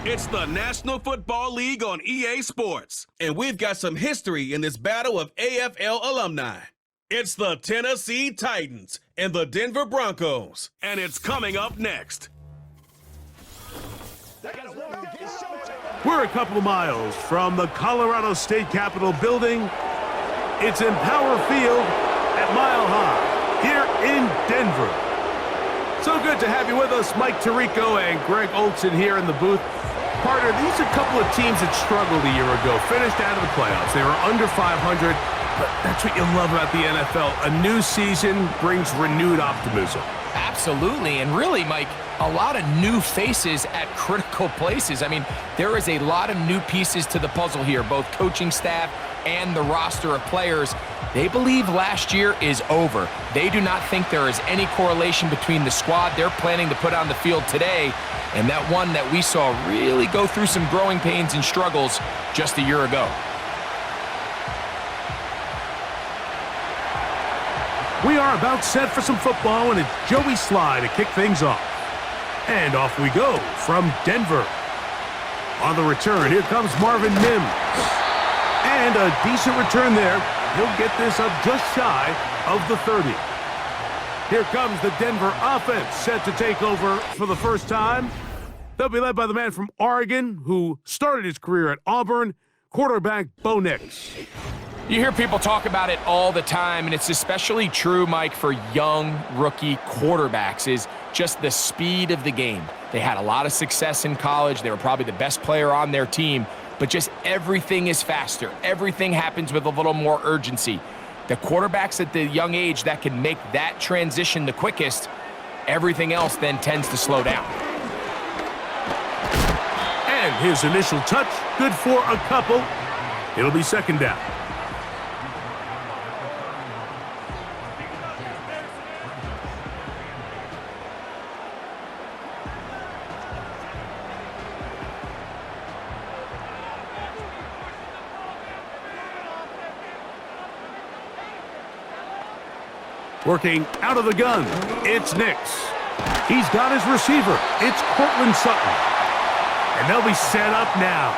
It's the National Football League on EA Sports, and we've got some history in this battle of AFL alumni. It's the Tennessee Titans and the Denver Broncos, and it's coming up next. We're a couple of miles from the Colorado State Capitol building. It's in Power Field at Mile High here in Denver. So good to have you with us, Mike Tirico and Greg Olson here in the booth. Partner, these are a couple of teams that struggled a year ago, finished out of the playoffs. They were under 500, but that's what you love about the NFL. A new season brings renewed optimism. Absolutely, and really, Mike, a lot of new faces at critical places. I mean, there is a lot of new pieces to the puzzle here, both coaching staff and the roster of players. They believe last year is over. They do not think there is any correlation between the squad they're planning to put on the field today and that one that we saw really go through some growing pains and struggles just a year ago. We are about set for some football, and it's Joey Sly to kick things off. And off we go from Denver. On the return, here comes Marvin Mims. And a decent return there. He'll get this up just shy of the 30. Here comes the Denver offense, set to take over for the first time. They'll be led by the man from Oregon who started his career at Auburn, quarterback Bo Nix. You hear people talk about it all the time, and it's especially true, Mike, for young rookie quarterbacks, is just the speed of the game. They had a lot of success in college. They were probably the best player on their team, but just everything is faster. Everything happens with a little more urgency. The quarterbacks at the young age that can make that transition the quickest, everything else then tends to slow down. And his initial touch, good for a couple. It'll be second down. Working out of the gun, it's Nix. He's got his receiver. It's Cortland Sutton. And they'll be set up now.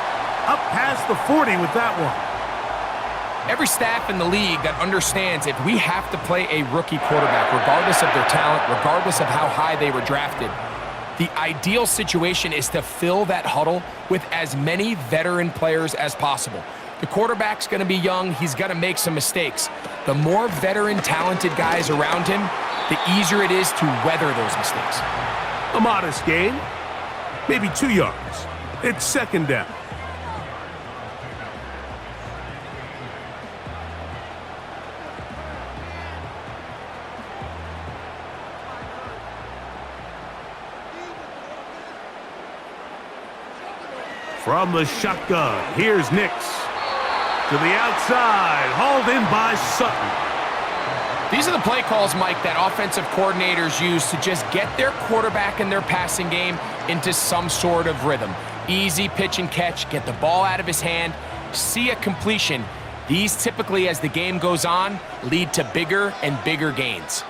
Up past the 40 with that one. Every staff in the league that understands if we have to play a rookie quarterback, regardless of their talent, regardless of how high they were drafted, the ideal situation is to fill that huddle with as many veteran players as possible. The quarterback's going to be young. He's going to make some mistakes. The more veteran, talented guys around him, the easier it is to weather those mistakes. A modest gain, maybe 2 yards. It's second down. From the shotgun, here's Nix. To the outside, hauled in by Sutton. These are the play calls, Mike, that offensive coordinators use to just get their quarterback and their passing game into some sort of rhythm. Easy pitch and catch, get the ball out of his hand, see a completion. These typically, as the game goes on, lead to bigger and bigger gains.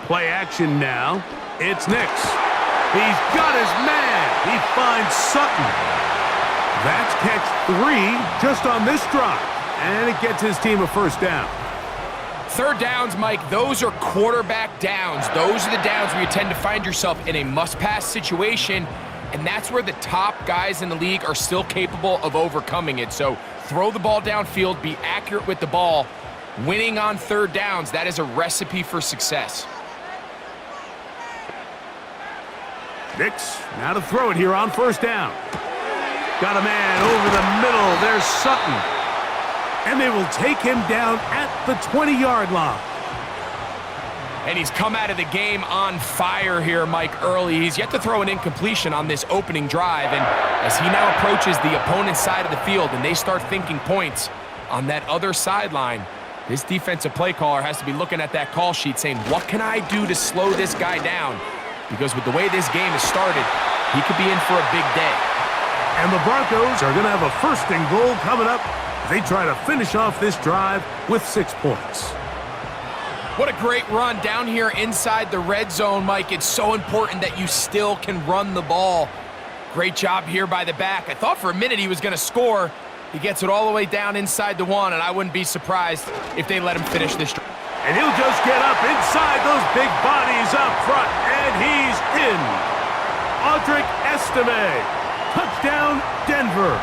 Play action now. It's Nix. He's got his man. He finds Sutton. That's catch 3 just on this drive. And it gets his team a first down. Third downs, Mike, those are quarterback downs. Those are the downs where you tend to find yourself in a must-pass situation, and that's where the top guys in the league are still capable of overcoming it. So throw the ball downfield, be accurate with the ball. Winning on third downs, that is a recipe for success. Nix, now to throw it here on first down. Got a man over the middle. There's Sutton. And they will take him down at the 20-yard line. And he's come out of the game on fire here, Mike, early. He's yet to throw an incompletion on this opening drive. And as he now approaches the opponent's side of the field and they start thinking points on that other sideline, this defensive play caller has to be looking at that call sheet saying, what can I do to slow this guy down? Because with the way this game has started, he could be in for a big day. And the Broncos are going to have a first and goal coming up. They try to finish off this drive with 6 points. What a great run down here inside the red zone, Mike. It's so important that you still can run the ball. Great job here by the back. I thought for a minute he was going to score. He gets it all the way down inside the 1, and I wouldn't be surprised if they let him finish this drive. And he'll just get up inside those big bodies up front, and he's in. Audric Estime, touchdown, Denver.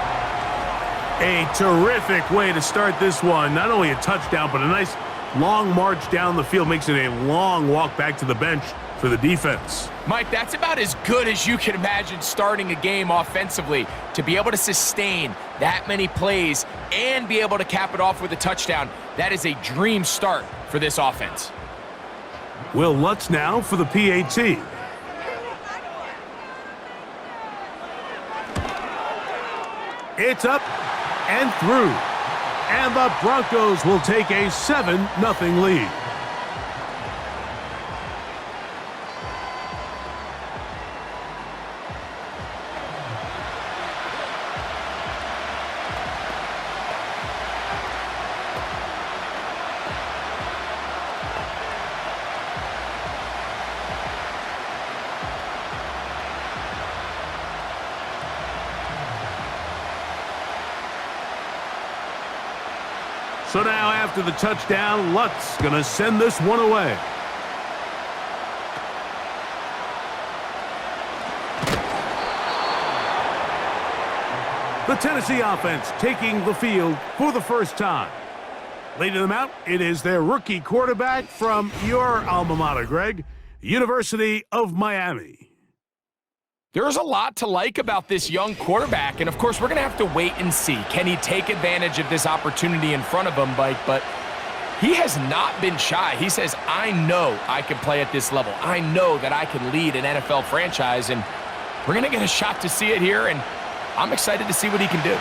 A terrific way to start this one. Not only a touchdown, but a nice long march down the field. Makes it a long walk back to the bench for the defense. Mike, that's about as good as you can imagine starting a game offensively. To be able to sustain that many plays and be able to cap it off with a touchdown, that is a dream start for this offense. Will Lutz now for the PAT. It's up and through. And the Broncos will take a 7-0 lead. So now after the touchdown, Lutz gonna send this one away. The Tennessee offense taking the field for the first time. Leading them out, it is their rookie quarterback from your alma mater, Greg, University of Miami. There's a lot to like about this young quarterback, and of course, we're going to have to wait and see. Can he take advantage of this opportunity in front of him, Mike? But he has not been shy. He says, I know I can play at this level. I know that I can lead an NFL franchise, and we're going to get a shot to see it here, and I'm excited to see what he can do.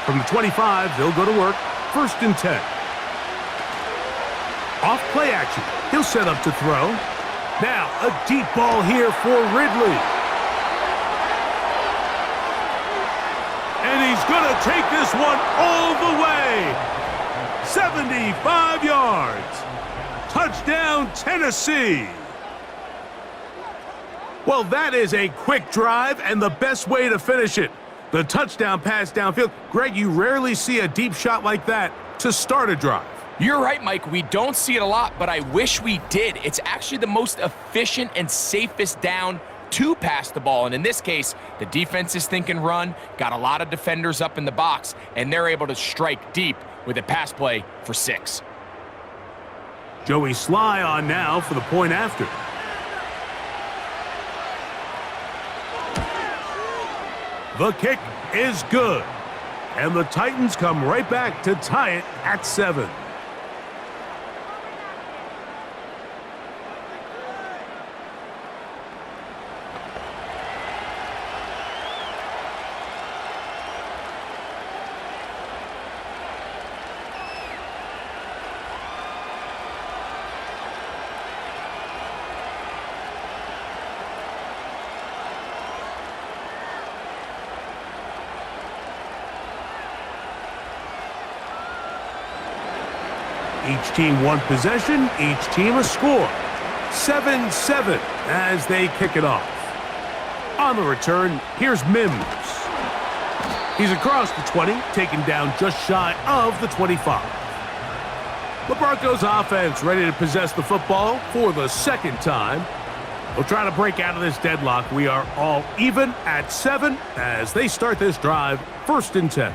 From the 25, they'll go to work, 1st and 10. Off play action, he'll set up to throw. Now, a deep ball here for Ridley. And he's going to take this one all the way. 75 yards. Touchdown, Tennessee. Well, that is a quick drive and the best way to finish it. The touchdown pass downfield. Greg, you rarely see a deep shot like that to start a drive. You're right, Mike. We don't see it a lot, but I wish we did. It's actually the most efficient and safest down to pass the ball. And in this case, the defense is thinking run, got a lot of defenders up in the box, and they're able to strike deep with a pass play for 6. Joey Sly on now for the point after. The kick is good. And the Titans come right back to tie it at 7. Each team one possession, each team a score. 7-7 as they kick it off. On the return, here's Mims. He's across the 20, taken down just shy of the 25. The Broncos offense ready to possess the football for the 2nd time. They'll try to break out of this deadlock. We are all even at 7 as they start this drive, 1st and 10.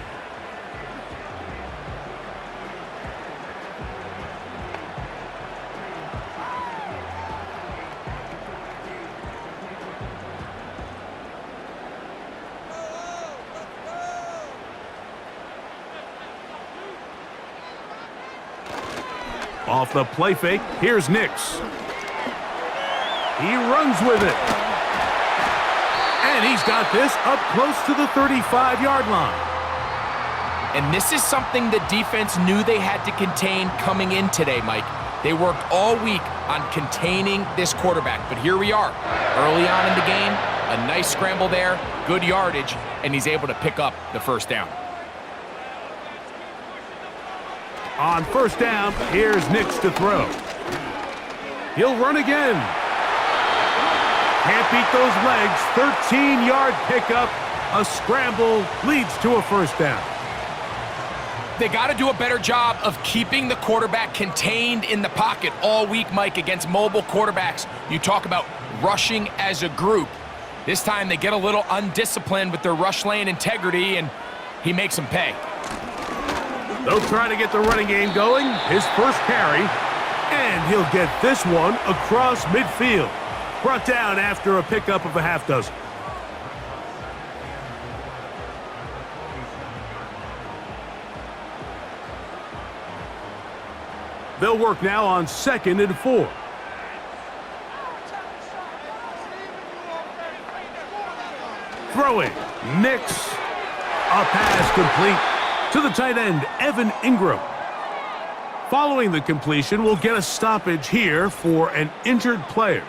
Off the play fake, here's Nix. He runs with it. And he's got this up close to the 35-yard line. And this is something the defense knew they had to contain coming in today, Mike. They worked all week on containing this quarterback, but here we are. Early on in the game, a nice scramble there, good yardage, and he's able to pick up the 1st down. On 1st down, here's Nix to throw. He'll run again. Can't beat those legs. 13-yard pickup. A scramble leads to a first down. They got to do a better job of keeping the quarterback contained in the pocket all week, Mike, against mobile quarterbacks. You talk about rushing as a group. This time they get a little undisciplined with their rush lane integrity, and he makes them pay. They'll try to get the running game going. His first carry, and he'll get this one across midfield. Brought down after a pickup of a half dozen. They'll work now on 2nd and 4. Throwing. Nix. A pass complete to the tight end, Evan Ingram. Following the completion, we'll get a stoppage here for an injured player.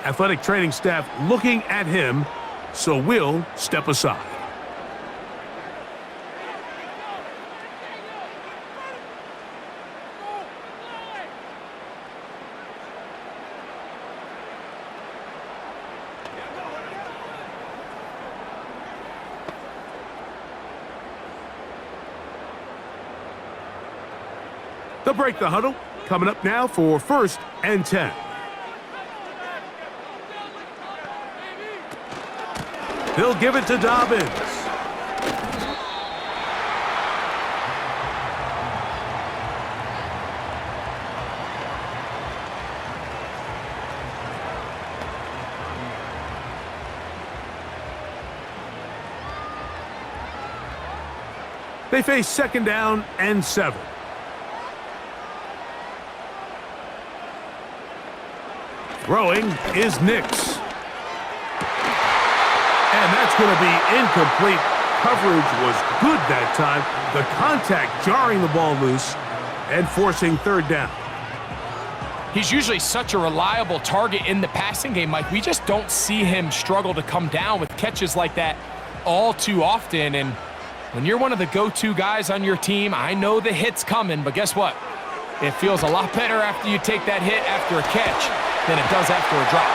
Athletic training staff looking at him, so we'll step aside. They'll break the huddle. Coming up now for 1st and 10. They'll give it to Dobbins. They face 2nd down and 7. Throwing is Nix. And that's going to be incomplete. Coverage was good that time. The contact jarring the ball loose and forcing 3rd down. He's usually such a reliable target in the passing game, Mike. We just don't see him struggle to come down with catches like that all too often. And when you're one of the go-to guys on your team, I know the hit's coming, but guess what? It feels a lot better after you take that hit after a catch than it does after a drop.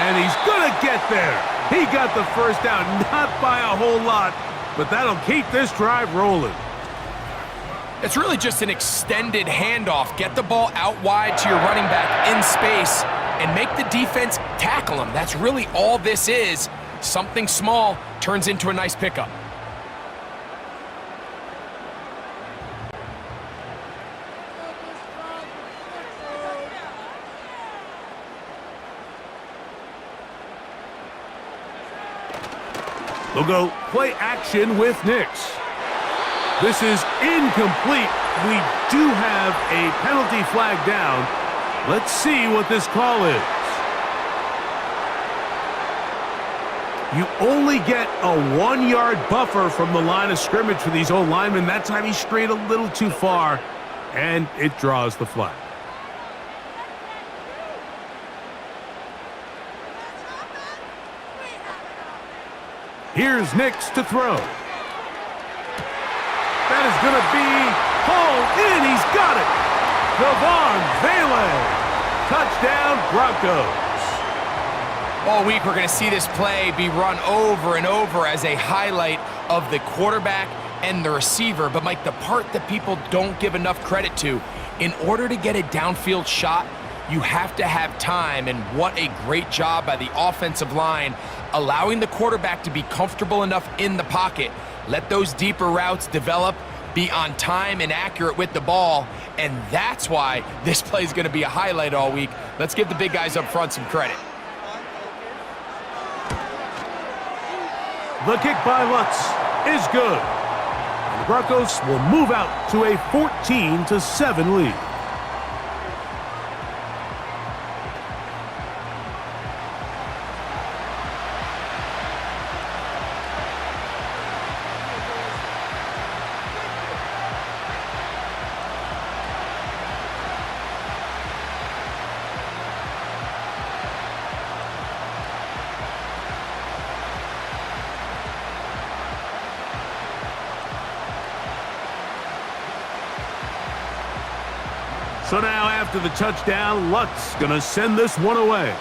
And he's going to get there. He got the first down, not by a whole lot, but that'll keep this drive rolling. It's really just an extended handoff. Get the ball out wide to your running back in space and make the defense tackle him. That's really all this is. Something small turns into a nice pickup. They'll go play action with Nix. This is incomplete. We do have a penalty flag down. Let's see what this call is. You only get a 1-yard buffer from the line of scrimmage for these old linemen. That time he strayed a little too far, and it draws the flag. Here's Nix to throw. That is going to be hauled in. He's got it. Devon Vele. Touchdown, Broncos. All week we're going to see this play be run over and over as a highlight of the quarterback and the receiver. But, Mike, the part that people don't give enough credit to, in order to get a downfield shot, you have to have time, and what a great job by the offensive line allowing the quarterback to be comfortable enough in the pocket. Let those deeper routes develop, be on time and accurate with the ball, and that's why this play is going to be a highlight all week. Let's give the big guys up front some credit. The kick by Lutz is good. And the Broncos will move out to a 14-7 lead. So now after the touchdown, Luck's going to send this one away.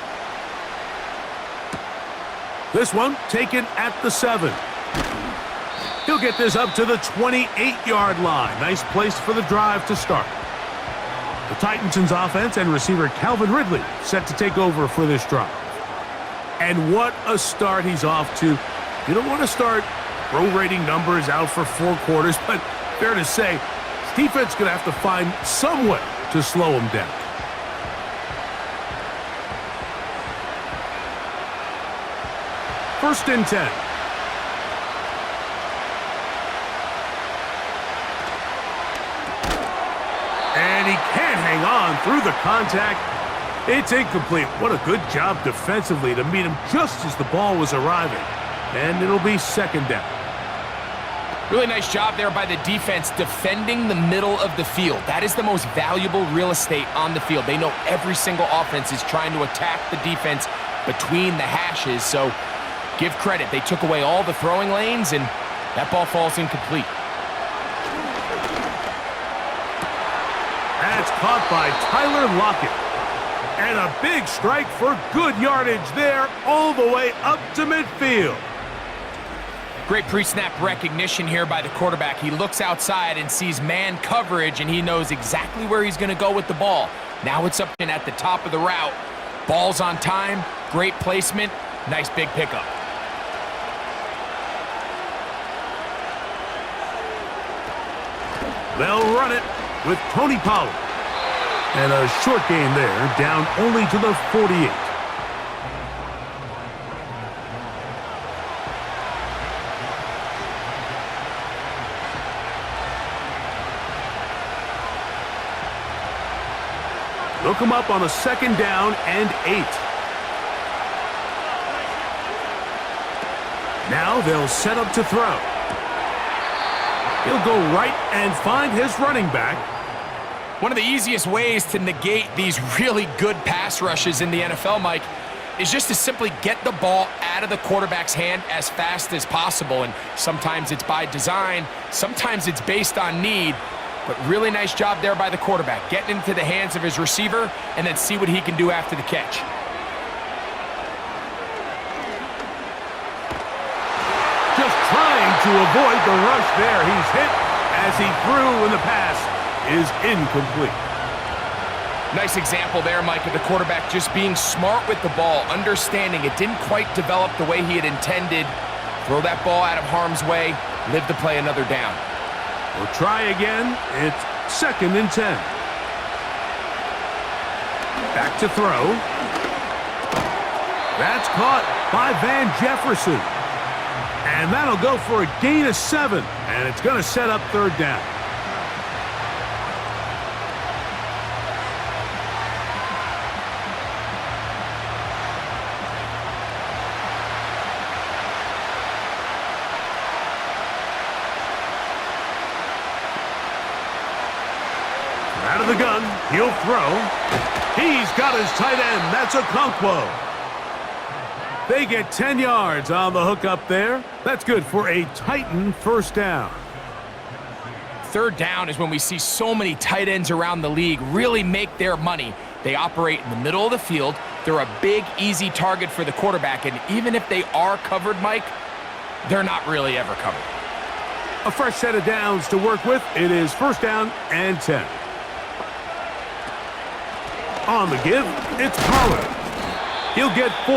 This one taken at the 7. He'll get this up to the 28-yard line. Nice place for the drive to start. The Titans' offense and receiver Calvin Ridley set to take over for this drive. And what a start he's off to. You don't want to start prorating numbers out for 4 quarters, but fair to say, his defense is going to have to find some way to slow him down. First and 10. And he can't hang on through the contact. It's incomplete. What a good job defensively to meet him just as the ball was arriving. And it'll be second down. Really nice job there by the defense defending the middle of the field. That is the most valuable real estate on the field. They know every single offense is trying to attack the defense between the hashes. So give credit. They took away all the throwing lanes, and that ball falls incomplete. That's caught by Tyler Lockett. And a big strike for good yardage there all the way up to midfield. Great pre-snap recognition here by the quarterback. He looks outside and sees man coverage, and he knows exactly where he's going to go with the ball. Now it's up and at the top of the route. Ball's on time, great placement, nice big pickup. They'll run it with Tony Pollard. And a short gain there, down only to the 48. They'll come up on a second down and 8. Now they'll set up to throw. He'll go right and find his running back. One of the easiest ways to negate these really good pass rushes in the NFL, Mike, is just to simply get the ball out of the quarterback's hand as fast as possible. And sometimes it's by design, sometimes it's based on need. But really nice job there by the quarterback, getting into the hands of his receiver and then see what he can do after the catch. Just trying to avoid the rush there. He's hit as he threw, and the pass is incomplete. Nice example there, Mike, of the quarterback just being smart with the ball, understanding it didn't quite develop the way he had intended. Throw that ball out of harm's way, live to play another down. We'll try again. It's second and 10. Back to throw. That's caught by Van Jefferson. And that'll go for a gain of 7. And it's going to set up third down. Out of the gun, he'll throw. He's got his tight end. That's Okonkwo. They get 10 yards on the hook up there. That's good for a Titan first down. Third down is when we see so many tight ends around the league really make their money. They operate in the middle of the field. They're a big, easy target for the quarterback, and even if they are covered, Mike, they're not really ever covered. A fresh set of downs to work with. It is first down and 10. On the give, it's Pollard. He'll get 4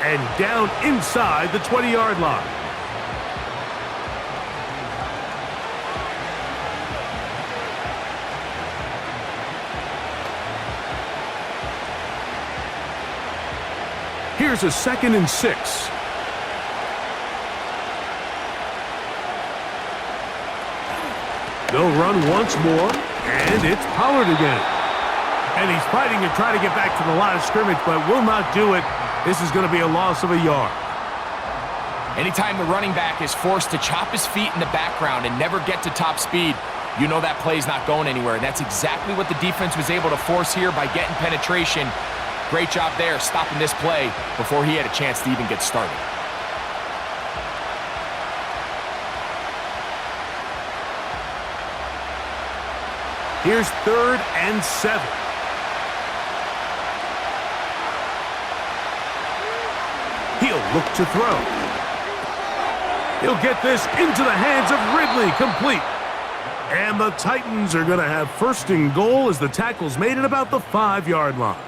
and down inside the 20-yard line. Here's a second and 6. They'll run once more, and it's Pollard again. And he's fighting to try to get back to the line of scrimmage, but will not do it. This is going to be a loss of a yard. Anytime the running back is forced to chop his feet in the background and never get to top speed, you know that play's not going anywhere. And that's exactly what the defense was able to force here by getting penetration. Great job there, stopping this play before he had a chance to even get started. Here's 3rd and 7. He'll look to throw. He'll get this into the hands of Ridley, complete. And the Titans are going to have 1st and goal as the tackle's made at about the 5-yard line.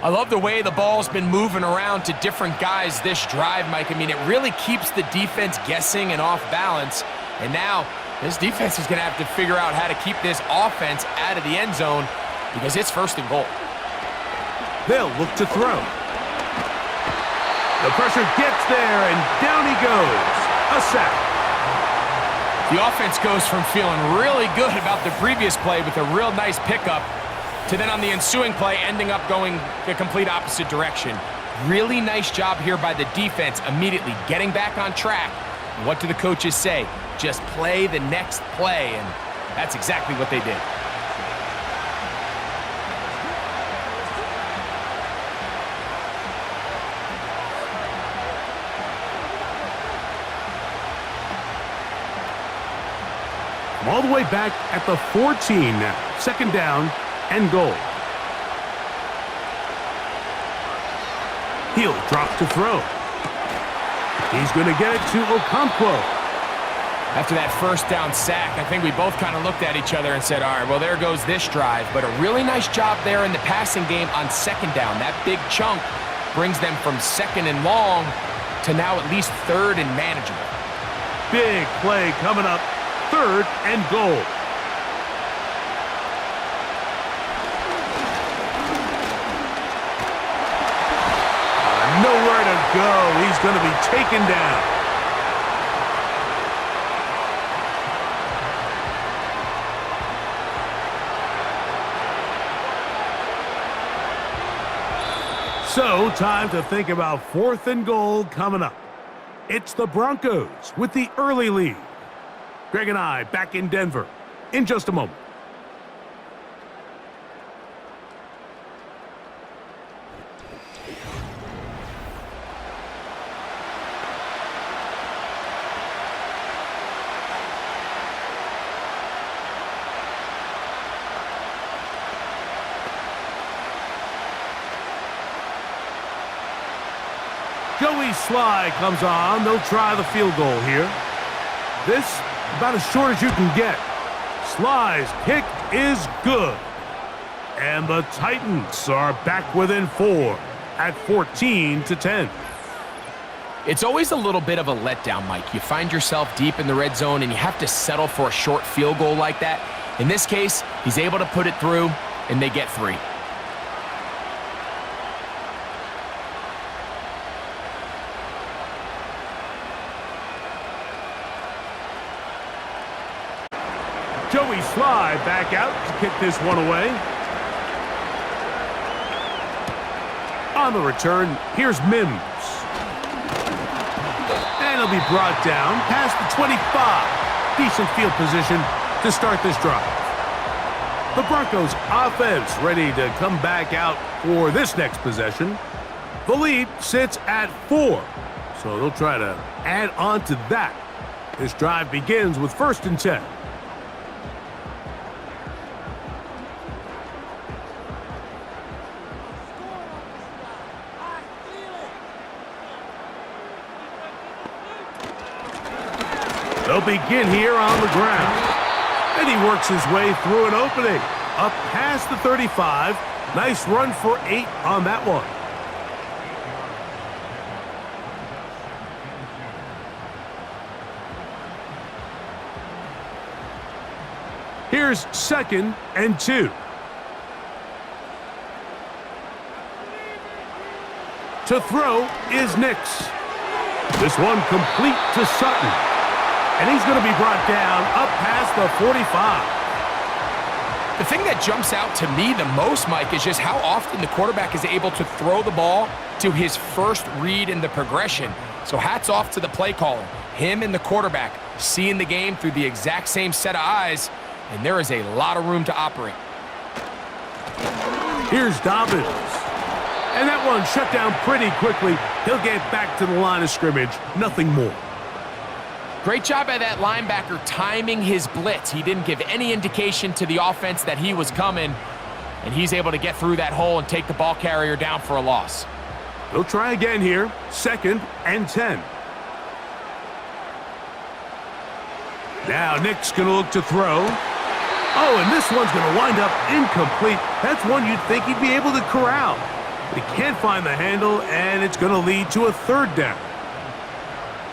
I love the way the ball's been moving around to different guys this drive, Mike. I mean, it really keeps the defense guessing and off balance. And now this defense is going to have to figure out how to keep this offense out of the end zone because it's 1st and goal. They'll look to throw. The pressure gets there, and down he goes. A sack. The offense goes from feeling really good about the previous play with a real nice pickup to then on the ensuing play ending up going the complete opposite direction. Really nice job here by the defense immediately getting back on track. And what do the coaches say? Just play the next play, and that's exactly what they did. All the way back at the 14 now. 2nd down and goal. He'll drop to throw. He's going to get it to Okonkwo. After that 1st down sack, I think we both kind of looked at each other and said, all right, well, there goes this drive. But a really nice job there in the passing game on 2nd down. That big chunk brings them from 2nd and long to now at least 3rd and manageable. Big play coming up. 3rd and goal. Nowhere to go. He's going to be taken down. So, time to think about 4th and goal coming up. It's the Broncos with the early lead. Greg and I back in Denver in just a moment. Joey Sly comes on. They'll try the field goal here. This about as short as you can get. Sly's kick is good. And the Titans are back within 4 at 14-10. It's always a little bit of a letdown, Mike. You find yourself deep in the red zone and you have to settle for a short field goal like that. In this case, he's able to put it through and they get 3. Joey Sly back out to kick this one away. On the return, here's Mims. And he'll be brought down past the 25. Decent field position to start this drive. The Broncos offense ready to come back out for this next possession. The lead sits at 4, so they'll try to add on to that. This drive begins with 1st and 10. They'll begin here on the ground. And he works his way through an opening. Up past the 35. Nice run for 8 on that one. Here's 2nd and 2. To throw is Nix. This one complete to Sutton. And he's going to be brought down up past the 45. The thing that jumps out to me the most, Mike, is just how often the quarterback is able to throw the ball to his first read in the progression. So hats off to the play caller. Him and the quarterback seeing the game through the exact same set of eyes, and there is a lot of room to operate. Here's Dobbins. And that one shut down pretty quickly. He'll get back to the line of scrimmage. Nothing more. Great job by that linebacker timing his blitz. He didn't give any indication to the offense that he was coming, and he's able to get through that hole and take the ball carrier down for a loss. They'll try again here. 2nd and 10. Now Nick's going to look to throw. Oh, and this one's going to wind up incomplete. That's one you'd think he'd be able to corral. But he can't find the handle, and it's going to lead to a 3rd down.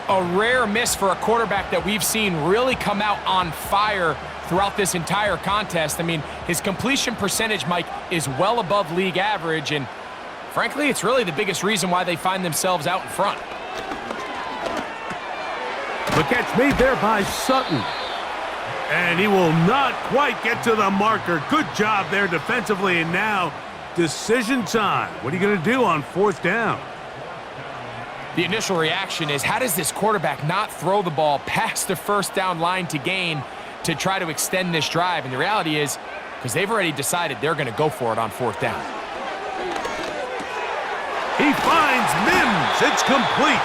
A rare miss for a quarterback that we've seen really come out on fire throughout this entire contest. I mean, his completion percentage, Mike, is well above league average, and frankly, it's really the biggest reason why they find themselves out in front. The catch made there by Sutton. And he will not quite get to the marker. Good job there defensively, and now decision time. What are you going to do on 4th down? The initial reaction is, how does this quarterback not throw the ball past the 1st down line to gain to try to extend this drive? And the reality is, because they've already decided they're going to go for it on 4th down. He finds Mims. It's complete.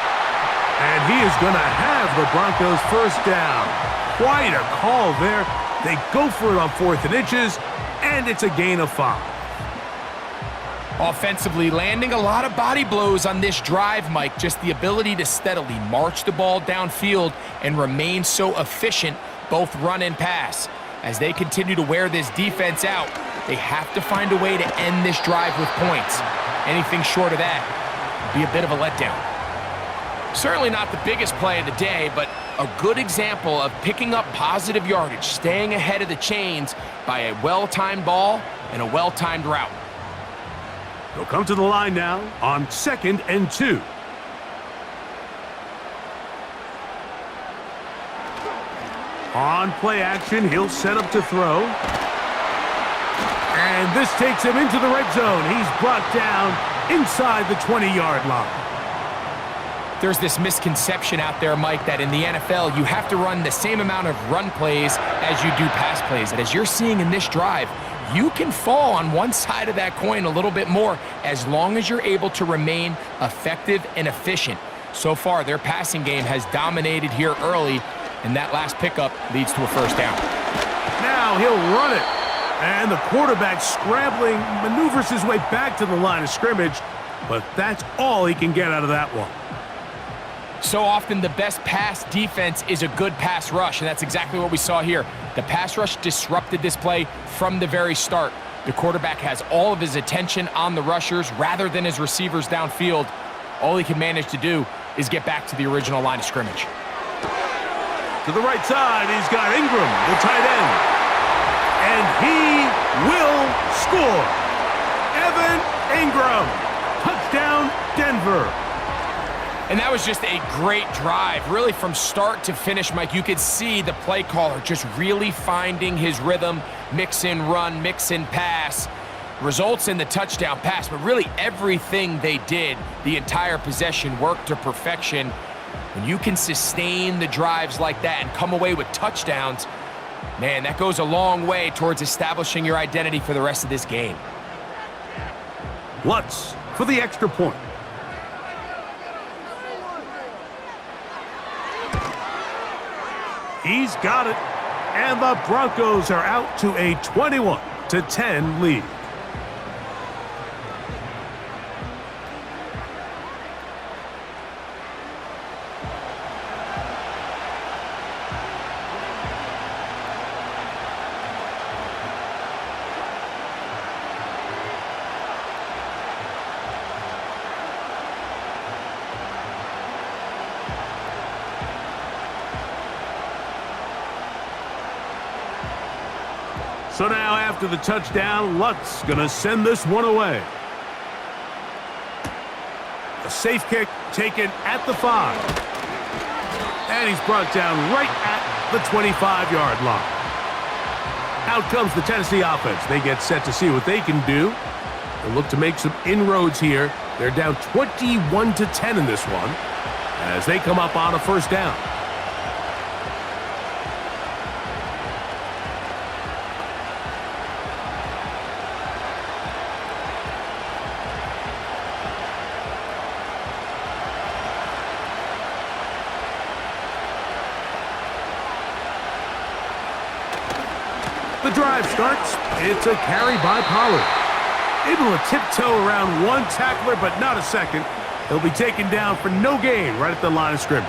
And he is going to have the Broncos 1st down. Quite a call there. They go for it on 4th and inches, and it's a gain of 5. Offensively, landing a lot of body blows on this drive, Mike. Just the ability to steadily march the ball downfield and remain so efficient, both run and pass. As they continue to wear this defense out, they have to find a way to end this drive with points. Anything short of that would be a bit of a letdown. Certainly not the biggest play of the day, but a good example of picking up positive yardage, staying ahead of the chains by a well-timed ball and a well-timed route. They'll come to the line now on 2nd and 2. On play action, he'll set up to throw. And this takes him into the red zone. He's brought down inside the 20-yard line. There's this misconception out there, Mike, that in the NFL, you have to run the same amount of run plays as you do pass plays. And as you're seeing in this drive, you can fall on one side of that coin a little bit more as long as you're able to remain effective and efficient. So far, their passing game has dominated here early, and that last pickup leads to a 1st down. Now he'll run it. And the quarterback scrambling, maneuvers his way back to the line of scrimmage, but that's all he can get out of that one. So often the best pass defense is a good pass rush, and that's exactly what we saw here. The pass rush disrupted this play from the very start. The quarterback has all of his attention on the rushers rather than his receivers downfield. All he can manage to do is get back to the original line of scrimmage. To the right side, he's got Ingram, the tight end. And he will score. Evan Ingram. Touchdown, Denver. And that was just a great drive. Really from start to finish, Mike, you could see the play caller just really finding his rhythm, mix in run, mix in pass. Results in the touchdown pass, but really everything they did, the entire possession worked to perfection. When you can sustain the drives like that and come away with touchdowns, man, that goes a long way towards establishing your identity for the rest of this game. Lutz for the extra point. He's got it, and the Broncos are out to a 21-10 lead. So now after the touchdown, Lutz gonna send this one away. A safe kick taken at the 5. And he's brought down right at the 25-yard line. Out comes the Tennessee offense. They get set to see what they can do. They'll look to make some inroads here. They're down 21-10 in this one as they come up on a 1st down. The drive starts. It's a carry by Pollard. Able to tiptoe around one tackler, but not a second. He'll be taken down for no gain right at the line of scrimmage.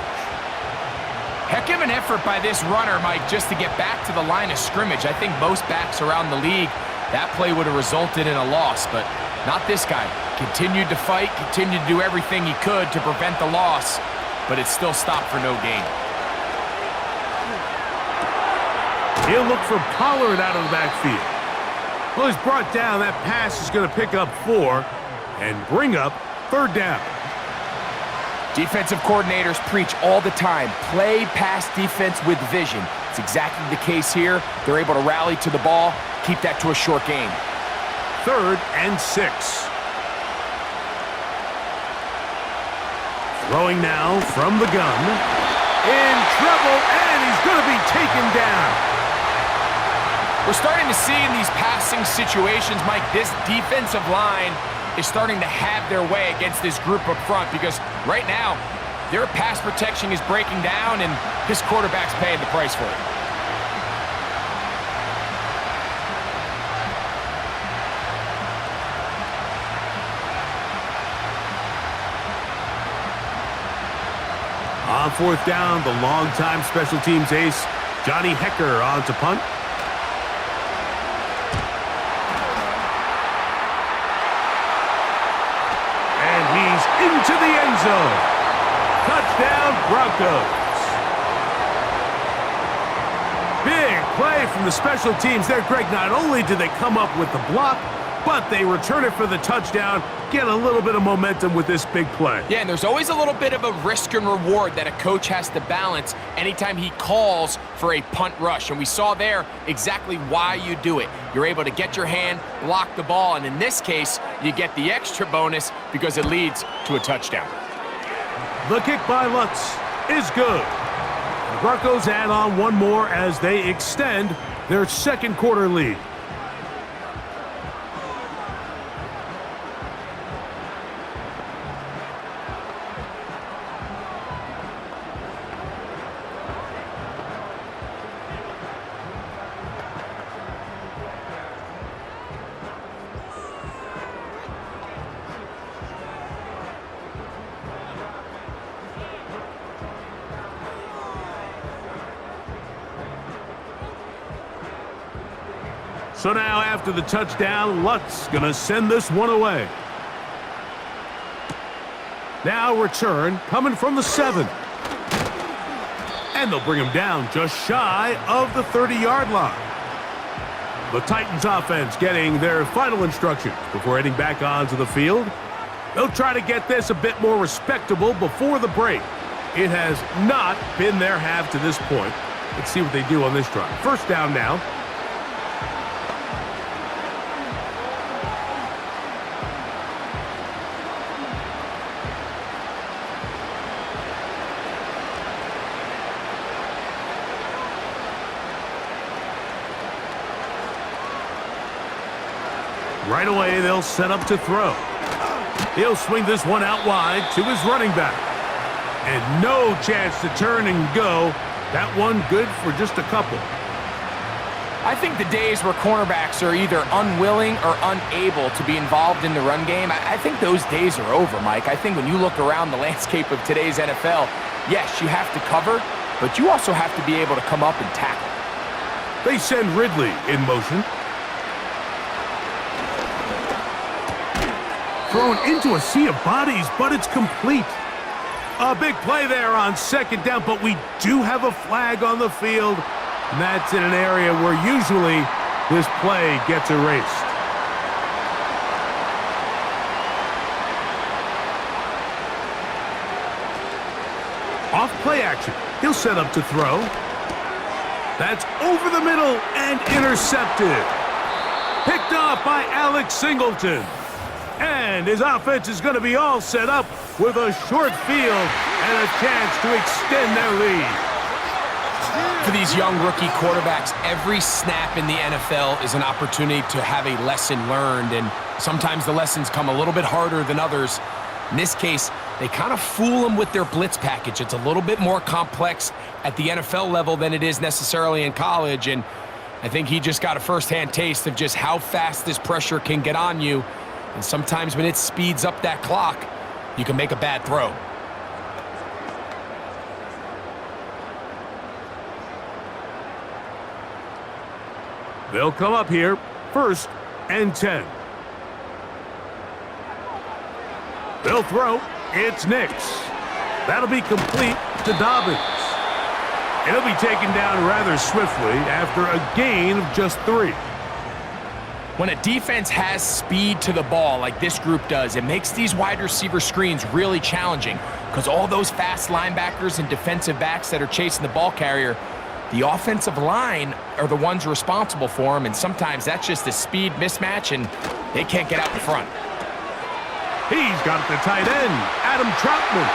Heck of an effort by this runner, Mike, just to get back to the line of scrimmage. I think most backs around the league, that play would have resulted in a loss, but not this guy. Continued to fight, continued to do everything he could to prevent the loss, but it still stopped for no gain. He'll look for Pollard out of the backfield. Well, he's brought down. That pass is going to pick up 4 and bring up 3rd down. Defensive coordinators preach all the time, play pass defense with vision. It's exactly the case here. They're able to rally to the ball, keep that to a short gain. 3rd and 6. Throwing now from the gun. In trouble, and he's going to be taken down. We're starting to see in these passing situations, Mike, this defensive line is starting to have their way against this group up front because right now, their pass protection is breaking down and his quarterback's paying the price for it. On 4th down, the longtime special teams ace, Johnny Hecker, on to punt. And he's into the end zone. Touchdown, Broncos. Big play from the special teams there, Greg. Not only did they come up with the block, but they return it for the touchdown, get a little bit of momentum with this big play. Yeah, and there's always a little bit of a risk and reward that a coach has to balance anytime he calls for a punt rush. And we saw there exactly why you do it. You're able to get your hand, block the ball, and in this case, you get the extra bonus because it leads to a touchdown. The kick by Lutz is good. The Broncos add on one more as they extend their 2nd quarter lead. So now after the touchdown, Lutz gonna send this one away. Now return coming from the 7. And they'll bring him down just shy of the 30-yard line. The Titans offense getting their final instructions before heading back onto the field. They'll try to get this a bit more respectable before the break. It has not been their half to this point. Let's see what they do on this drive. 1st down now. Right away, they'll set up to throw. He'll swing this one out wide to his running back. And no chance to turn and go. That one good for just a couple. I think the days where cornerbacks are either unwilling or unable to be involved in the run game, I think those days are over, Mike. I think when you look around the landscape of today's NFL, yes, you have to cover, but you also have to be able to come up and tackle. They send Ridley in motion. Thrown into a sea of bodies, but it's complete. A big play there on 2nd down, but we do have a flag on the field. And that's in an area where usually this play gets erased. Off play action. He'll set up to throw. That's over the middle and intercepted. Picked off by Alex Singleton. And his offense is going to be all set up with a short field and a chance to extend their lead. For these young rookie quarterbacks, every snap in the NFL is an opportunity to have a lesson learned, and sometimes the lessons come a little bit harder than others. In this case, they kind of fool them with their blitz package. It's a little bit more complex at the NFL level than it is necessarily in college, and I think he just got a first-hand taste of just how fast this pressure can get on you. And sometimes when it speeds up that clock, you can make a bad throw. They'll come up here, 1st and 10. They'll throw. It's Nix. That'll be complete to Dobbins. And he'll be taken down rather swiftly after a gain of just 3. When a defense has speed to the ball like this group does, it makes these wide receiver screens really challenging because all those fast linebackers and defensive backs that are chasing the ball carrier, the offensive line are the ones responsible for them, and sometimes that's just a speed mismatch, and they can't get out in front. He's got the tight end, Adam Troutman.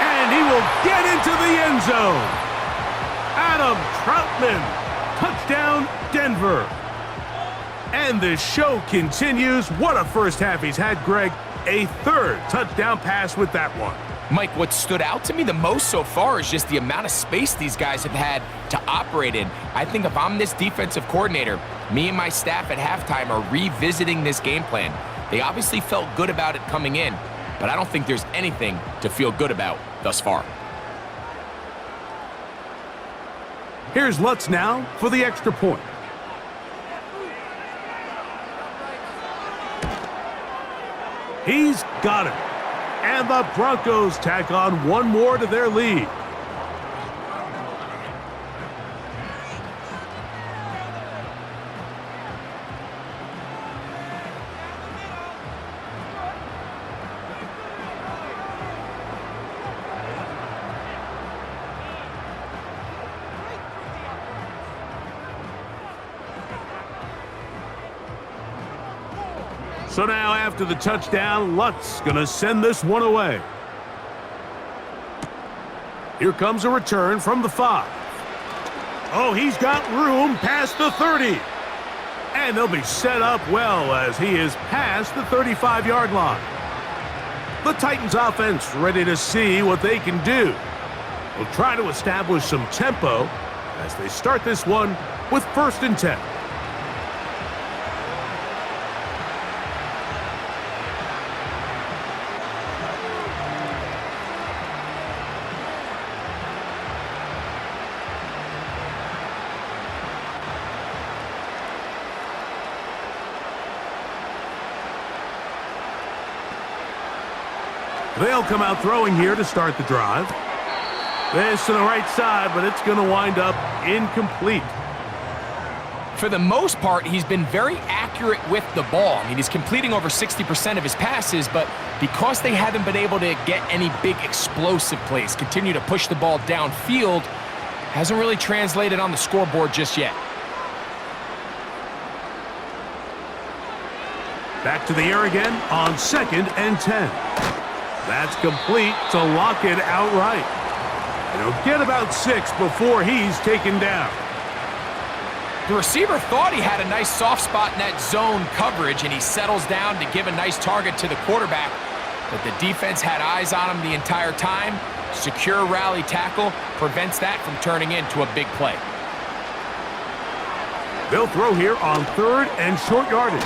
And he will get into the end zone. Adam Troutman. Touchdown, Denver. And the show continues. What a first half he's had, Greg. A 3rd touchdown pass with that one. Mike, what stood out to me the most so far is just the amount of space these guys have had to operate in. I think if I'm this defensive coordinator, me and my staff at halftime are revisiting this game plan. They obviously felt good about it coming in, but I don't think there's anything to feel good about thus far. Here's Lutz now for the extra point. He's got it. And the Broncos tack on one more to their lead. So now after the touchdown, Lutz gonna send this one away. Here comes a return from the 5. Oh, he's got room past the 30. And they'll be set up well as he is past the 35-yard line. The Titans offense ready to see what they can do. They'll try to establish some tempo as they start this one with 1st and 10. They'll come out throwing here to start the drive. This to the right side, but it's going to wind up incomplete. For the most part, he's been very accurate with the ball. I mean, he's completing over 60% of his passes, but because they haven't been able to get any big explosive plays, continue to push the ball downfield, hasn't really translated on the scoreboard just yet. Back to the air again on 2nd and 10. That's complete to lock it outright. And he'll get about 6 before he's taken down. The receiver thought he had a nice soft spot in that zone coverage, and he settles down to give a nice target to the quarterback. But the defense had eyes on him the entire time. Secure rally tackle prevents that from turning into a big play. They'll throw here on 3rd and short yardage.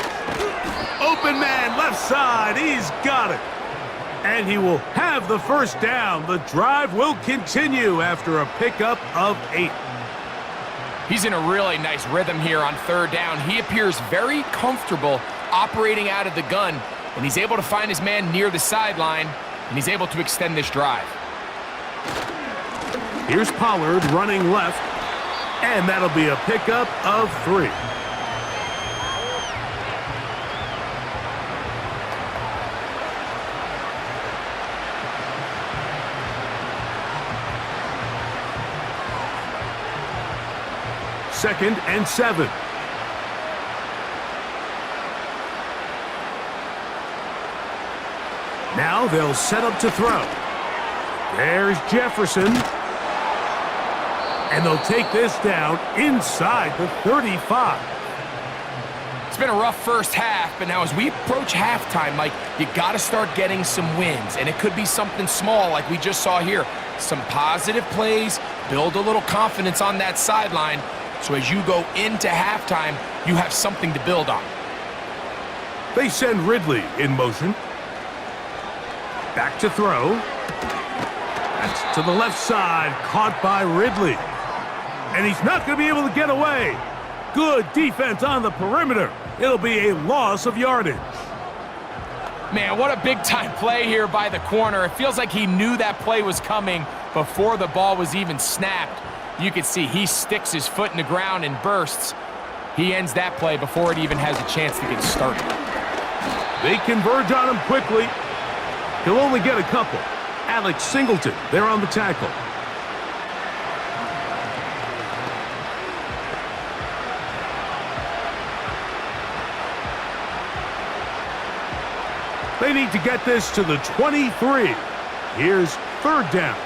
Open man, left side. He's got it. And he will have the first down. The drive will continue after a pickup of 8. He's in a really nice rhythm here on 3rd down. He appears very comfortable operating out of the gun, and he's able to find his man near the sideline, and he's able to extend this drive. Here's Pollard running left, and that'll be a pickup of 3. Second and 7. Now they'll set up to throw. There's Jefferson. And they'll take this down inside the 35. It's been a rough first half, but now as we approach halftime, Mike, you got to start getting some wins. And it could be something small like we just saw here. Some positive plays, build a little confidence on that sideline. So as you go into halftime, you have something to build on. They send Ridley in motion. Back to throw. That's to the left side, caught by Ridley. And he's not going to be able to get away. Good defense on the perimeter. It'll be a loss of yardage. Man, what a big-time play here by the corner. It feels like he knew that play was coming before the ball was even snapped. You can see he sticks his foot in the ground and bursts. He ends that play before it even has a chance to get started. They converge on him quickly. He'll only get a couple. Alex Singleton, there on the tackle. They need to get this to the 23. Here's third down.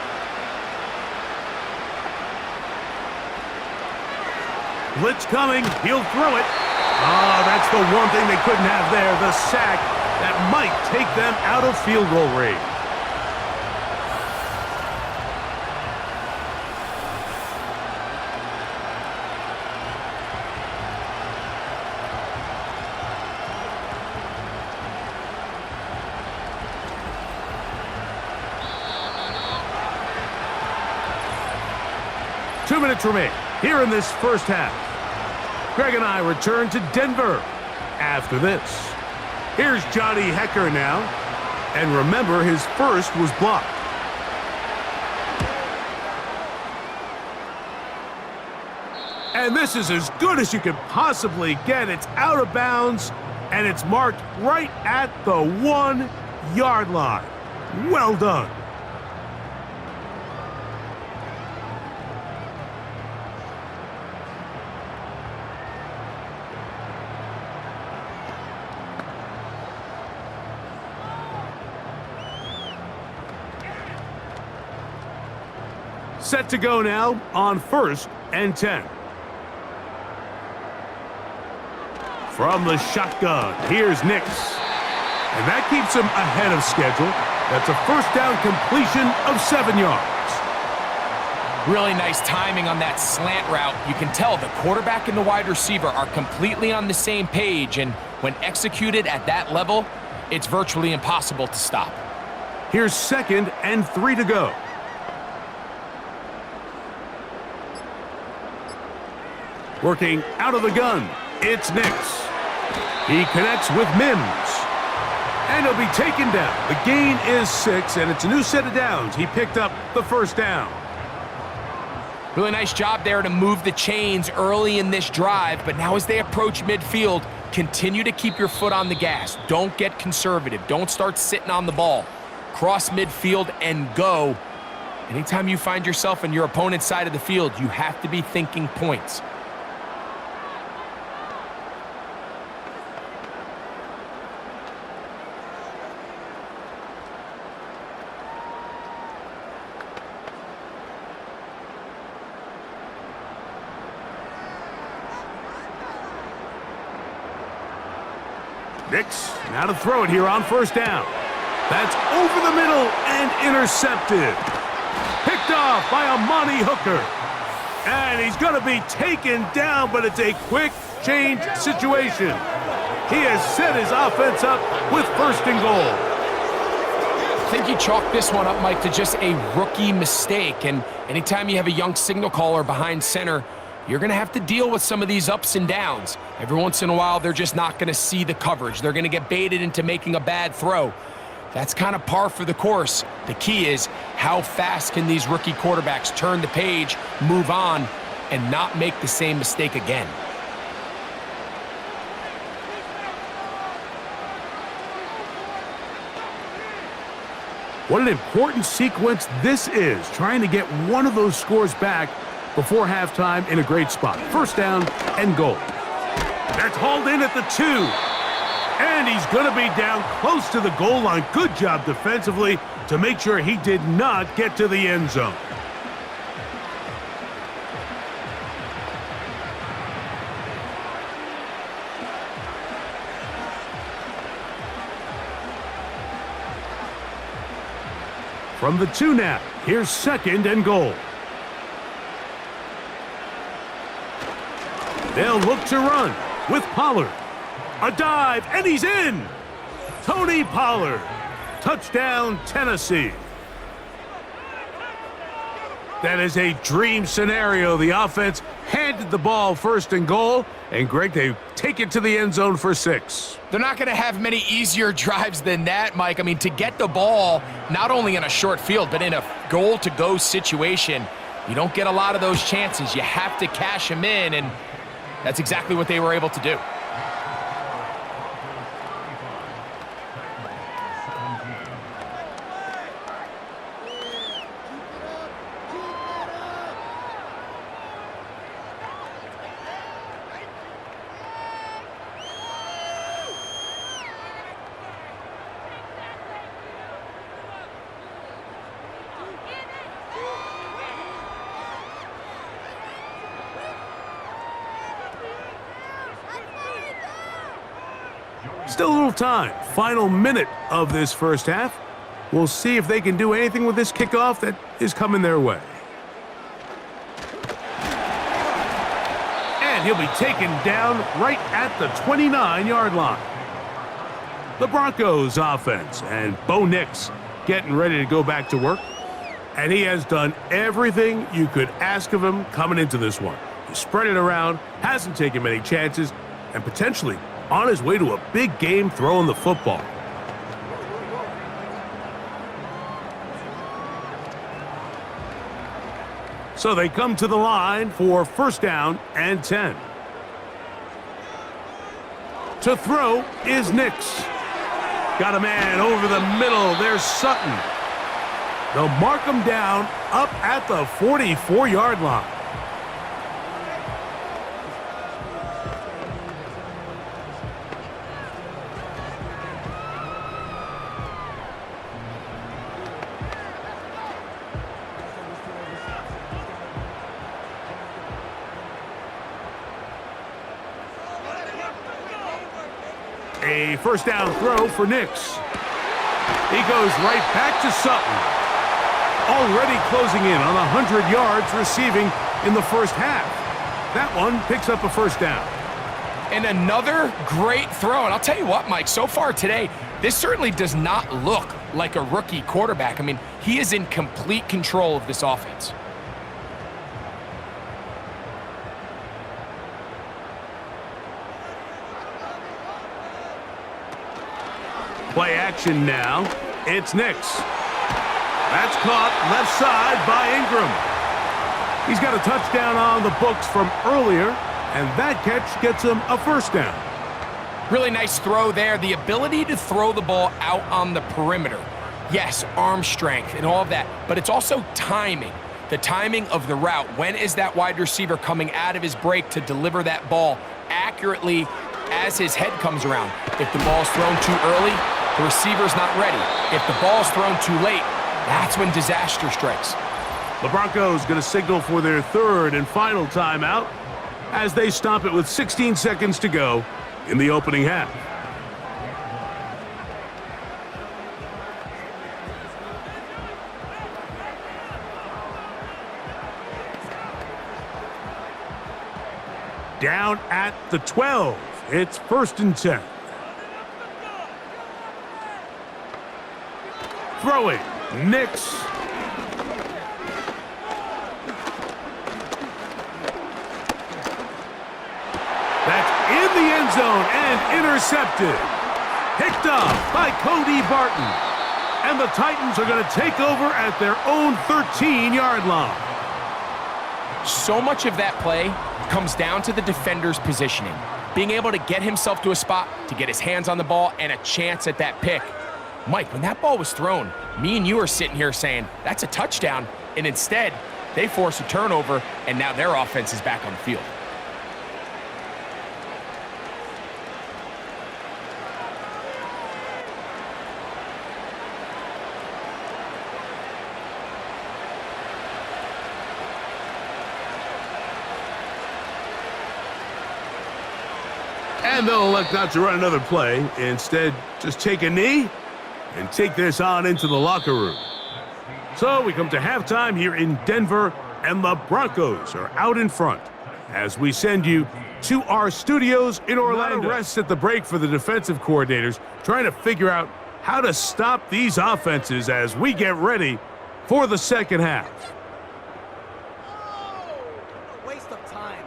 Blitz coming. He'll throw it. Oh, that's the one thing they couldn't have there, the sack that might take them out of field goal range. Two minutes remain here in this first half. Greg and I return to Denver after this. Here's Johnny Hecker now. And remember, his first was blocked. And this is as good as you could possibly get. It's out of bounds, and it's marked right at the 1-yard line. Well done. Set to go now on 1st and 10. From the shotgun, here's Nix. And that keeps him ahead of schedule. That's a first down completion of 7 yards. Really nice timing on that slant route. You can tell the quarterback and the wide receiver are completely on the same page, and when executed at that level, it's virtually impossible to stop. Here's 2nd and 3 to go. Working out of the gun, it's Nix. He connects with Mims. And he'll be taken down. The gain is 6, and it's a new set of downs. He picked up the first down. Really nice job there to move the chains early in this drive, but now as they approach midfield, continue to keep your foot on the gas. Don't get conservative. Don't start sitting on the ball. Cross midfield and go. Anytime you find yourself on your opponent's side of the field, you have to be thinking points. Nix, now to throw it here on 1st down. That's over the middle and intercepted. Picked off by Amani Hooker. And he's going to be taken down, but it's a quick change situation. He has set his offense up with 1st and goal. I think you chalk this one up, Mike, to just a rookie mistake. And anytime you have a young signal caller behind center, you're going to have to deal with some of these ups and downs. Every once in a while, they're just not going to see the coverage. They're going to get baited into making a bad throw. That's kind of par for the course. The key is how fast can these rookie quarterbacks turn the page, move on, and not make the same mistake again. What an important sequence this is, trying to get one of those scores back before halftime in a great spot. 1st down and goal. That's hauled in at the 2. And he's going to be down close to the goal line. Good job defensively to make sure he did not get to the end zone. From the 2 now, here's 2nd and goal. They'll look to run with Pollard. A dive, and he's in! Tony Pollard. Touchdown, Tennessee. That is a dream scenario. The offense handed the ball first and goal, and Greg, they take it to the end zone for 6. They're not going to have many easier drives than that, Mike. I mean, to get the ball, not only in a short field, but in a goal-to-go situation, you don't get a lot of those chances. You have to cash them in, and that's exactly what they were able to do. Still a little time. Final minute of this first half. We'll see if they can do anything with this kickoff that is coming their way. And he'll be taken down right at the 29-yard line. The Broncos offense, and Bo Nix getting ready to go back to work. And he has done everything you could ask of him coming into this one. He spread it around, hasn't taken many chances, and potentially on his way to a big game throwing the football. So they come to the line for first down and 10. To throw is Nix. Got a man over the middle. There's Sutton. They'll mark him down up at the 44-yard line. A first down throw for Nix. He goes right back to Sutton. Already closing in on 100 yards receiving in the first half. That one picks up a first down. And another great throw. And I'll tell you what, Mike, so far today, this certainly does not look like a rookie quarterback. I mean, he is in complete control of this offense. Play action now. It's Nix. That's caught left side by Ingram. He's got a touchdown on the books from earlier, and that catch gets him a first down. Really nice throw there. The ability to throw the ball out on the perimeter. Yes, arm strength and all of that, but it's also timing. The timing of the route. When is that wide receiver coming out of his break to deliver that ball accurately as his head comes around? If the ball's thrown too early, the receiver's not ready. If the ball's thrown too late, that's when disaster strikes. The Broncos going to signal for their third and final timeout as they stop it with 16 seconds to go in the opening half. Down at the 12. It's first and 10. Throwing, Nix. That's in the end zone and intercepted. Picked up by Cody Barton. And the Titans are going to take over at their own 13-yard line. So much of that play comes down to the defender's positioning. Being able to get himself to a spot, to get his hands on the ball, and a chance at that pick. Mike, when that ball was thrown, me and you are sitting here saying, that's a touchdown, and instead, they force a turnover, and now their offense is back on the field. And they'll elect not to run another play. Instead, just take a knee and take this on into the locker room. So we come to halftime here in Denver, and the Broncos are out in front, as we send you to our studios in Orlando. Rest at the break for the defensive coordinators, trying to figure out how to stop these offenses as we get ready for the second half. Waste of time.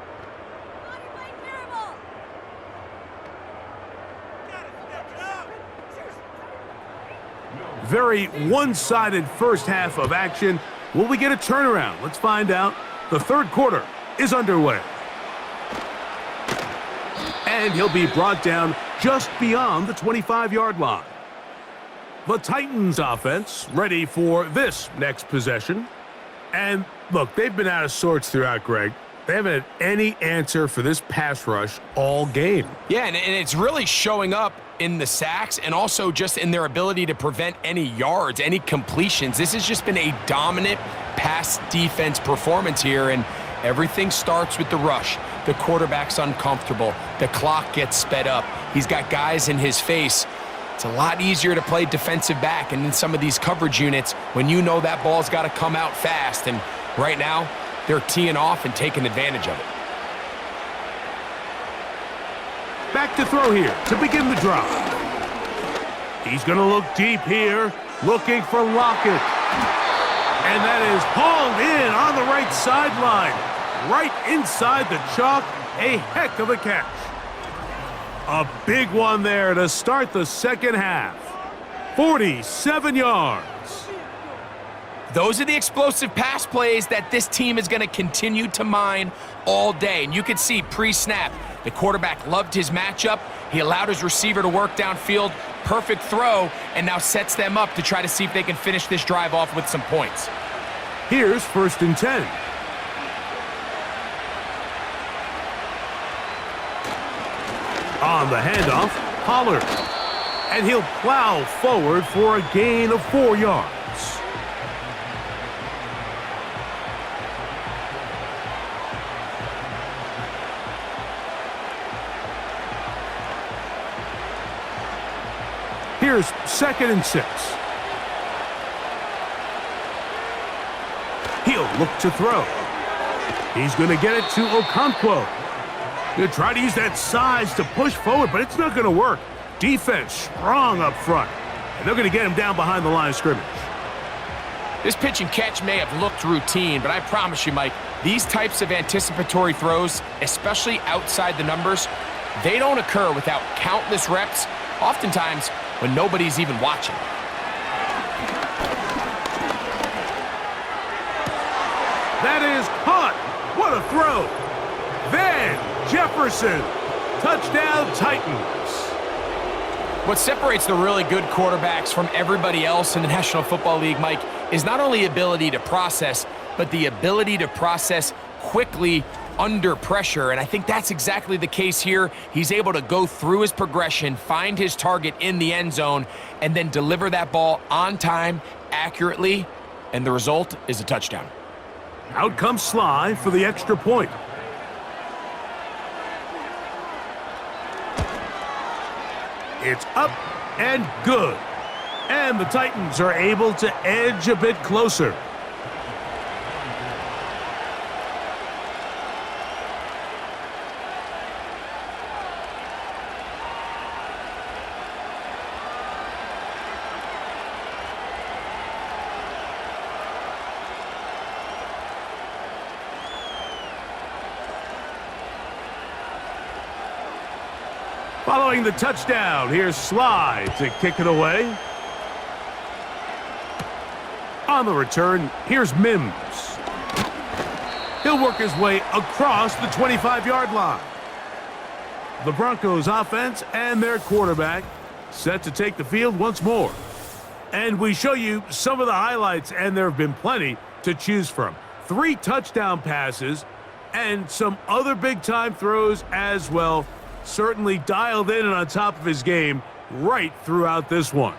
Very one-sided first half of action. Will we get a turnaround? Let's find out. The third quarter is underway. And he'll be brought down just beyond the 25-yard line. The Titans offense ready for this next possession. And look, they've been out of sorts throughout, Greg. They haven't had any answer for this pass rush all game. Yeah, and it's really showing up in the sacks and also just in their ability to prevent any yards, any completions. This has just been a dominant pass defense performance here, and everything starts with the rush. The quarterback's uncomfortable. The clock gets sped up. He's got guys in his face. It's a lot easier to play defensive back and in some of these coverage units when you know that ball's got to come out fast. And right now, they're teeing off and taking advantage of it. Back to throw here to begin the drive. He's going to look deep here, looking for Lockett. And that is hauled in on the right sideline, right inside the chalk. A heck of a catch. A big one there to start the second half. 47 yards. Those are the explosive pass plays that this team is going to continue to mine all day. And you can see pre-snap, the quarterback loved his matchup. He allowed his receiver to work downfield. Perfect throw, and now sets them up to try to see if they can finish this drive off with some points. Here's 1st and 10. On the handoff, Pollard. And he'll plow forward for a gain of 4 yards. Here's 2nd and 6. He'll look to throw. He's going to get it to Okonkwo. He'll try to use that size to push forward, but it's not going to work. Defense strong up front, and they're going to get him down behind the line of scrimmage. This pitch and catch may have looked routine, but I promise you, Mike, these types of anticipatory throws, especially outside the numbers, they don't occur without countless reps, oftentimes when nobody's even watching. That is caught. What a throw. Then Jefferson. Touchdown, Titans. What separates the really good quarterbacks from everybody else in the National Football League, Mike, is not only ability to process, but the ability to process quickly under pressure. And I think that's exactly the case here. He's able to go through his progression, find his target in the end zone, and then deliver that ball on time, accurately, and the result is a touchdown. Out comes Sly for the extra point. It's up and good. And the Titans are able to edge a bit closer. Following the touchdown, here's Sly to kick it away. On the return, here's Mims. He'll work his way across the 25-yard line. The Broncos offense and their quarterback set to take the field once more. And we show you some of the highlights, and there have been plenty to choose from. 3 touchdown passes and some other big-time throws as well. Certainly dialed in and on top of his game right throughout this one.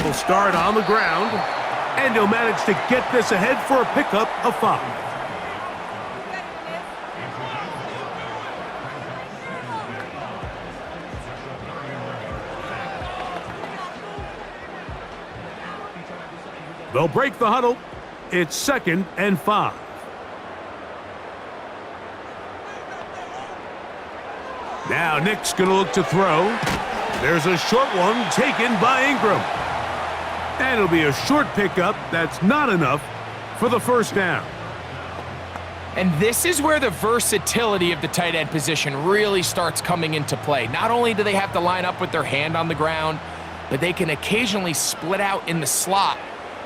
will start on the ground, and he'll manage to get this ahead for a pickup of 5. They'll break the huddle. It's 2nd and 5. Now Nick's going to look to throw. There's a short one taken by Ingram. And it'll be a short pickup. That's not enough for the first down. And this is where the versatility of the tight end position really starts coming into play. Not only do they have to line up with their hand on the ground, but they can occasionally split out in the slot.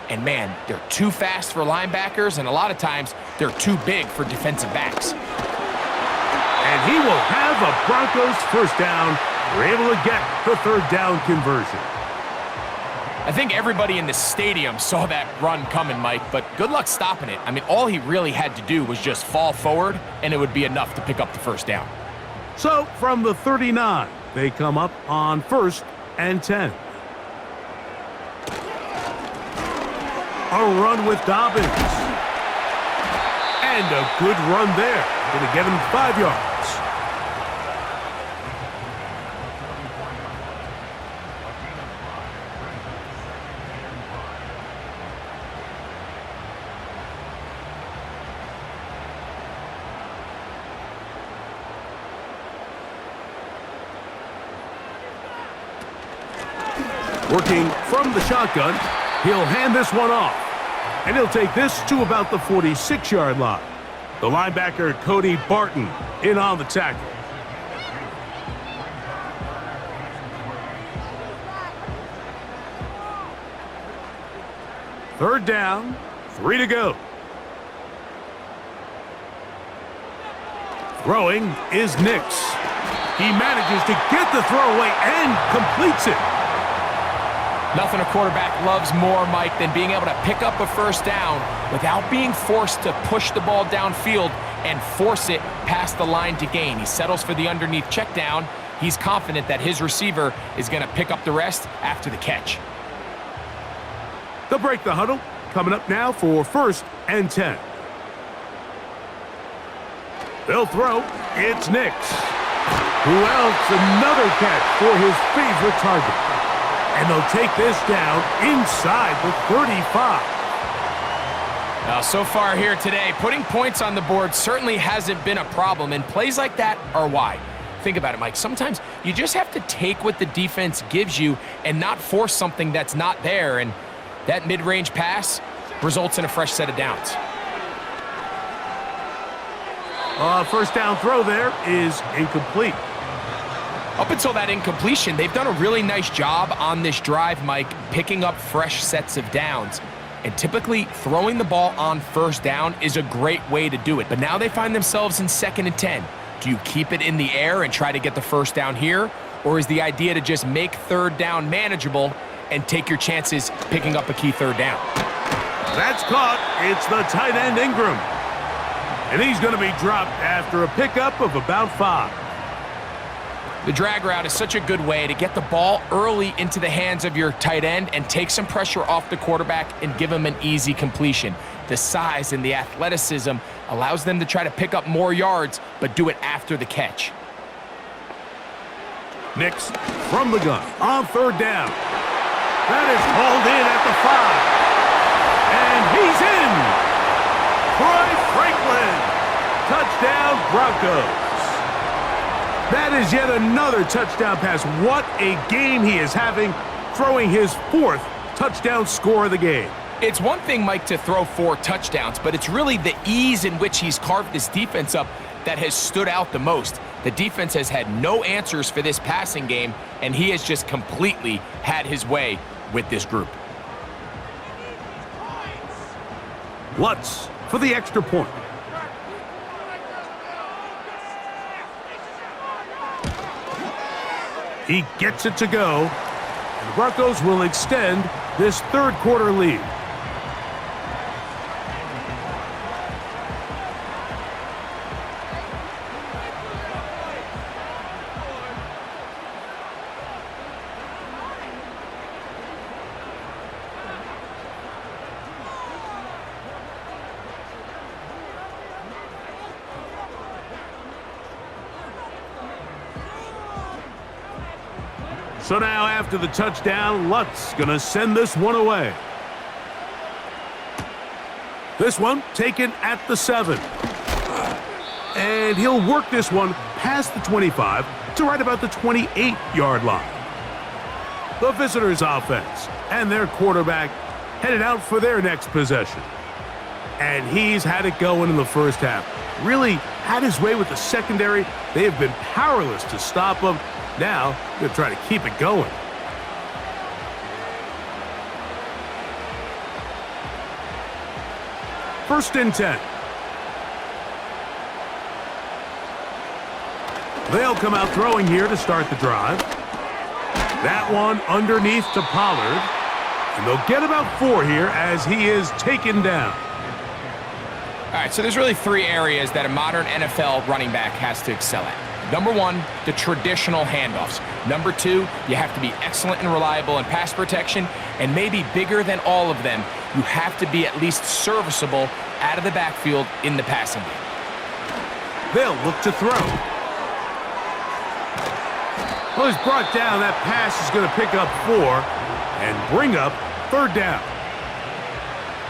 And man, they're too fast for linebackers, and a lot of times they're too big for defensive backs. And he will have a Broncos first down. We're able to get the 3rd down conversion. I think everybody in the stadium saw that run coming, Mike, but good luck stopping it. I mean, all he really had to do was just fall forward, and it would be enough to pick up the first down. So from the 39, they come up on 1st and 10. A run with Dobbins. And a good run there. Going to get him 5 yards. Working from the shotgun, he'll hand this one off. And he'll take this to about the 46-yard line. The linebacker, Cody Barton, in on the tackle. Third down, 3 to go. Throwing is Nix. He manages to get the throw away and completes it. Nothing a quarterback loves more, Mike, than being able to pick up a first down without being forced to push the ball downfield and force it past the line to gain. He settles for the underneath check down. He's confident that his receiver is going to pick up the rest after the catch. They'll break the huddle. Coming up now for 1st and 10. They'll throw. It's Nix. Who else? Another catch for his favorite target. And they'll take this down inside the 35. Now, so far here today, putting points on the board certainly hasn't been a problem, and plays like that are why. Think about it, Mike. Sometimes you just have to take what the defense gives you and not force something that's not there, and that mid-range pass results in a fresh set of downs. First down throw there is incomplete. Up until that incompletion, they've done a really nice job on this drive, Mike, picking up fresh sets of downs. And typically, throwing the ball on first down is a great way to do it. But now they find themselves in 2nd and 10. Do you keep it in the air and try to get the first down here? Or is the idea to just make 3rd down manageable and take your chances picking up a key 3rd down? That's caught. It's the tight end, Ingram. And he's going to be dropped after a pickup of about 5. The drag route is such a good way to get the ball early into the hands of your tight end and take some pressure off the quarterback and give him an easy completion. The size and the athleticism allows them to try to pick up more yards, but do it after the catch. Nix from the gun on 3rd down. That is hauled in at the 5. And he's in. Troy Franklin. Touchdown, Broncos. That is yet another touchdown pass. What a game he is having, throwing his 4th touchdown score of the game. It's one thing, Mike, to throw 4 touchdowns, but it's really the ease in which he's carved this defense up that has stood out the most. The defense has had no answers for this passing game, and he has just completely had his way with this group. Lutz for the extra point. He gets it to go. And the Broncos will extend this 3rd quarter lead. So now after the touchdown, Lutz gonna send this one away. This one taken at the 7. And he'll work this one past the 25 to right about the 28-yard line. The visitors' offense and their quarterback headed out for their next possession. And he's had it going in the first half. Really had his way with the secondary. They have been powerless to stop him. Now, they're trying to keep it going. First and 10. They'll come out throwing here to start the drive. That one underneath to Pollard. And they'll get about 4 here as he is taken down. All right, so there's really 3 areas that a modern NFL running back has to excel at. Number 1, the traditional handoffs. Number 2, you have to be excellent and reliable in pass protection. And maybe bigger than all of them, you have to be at least serviceable out of the backfield in the passing game. They'll look to throw. Well, he's brought down. That pass is going to pick up 4 and bring up 3rd down.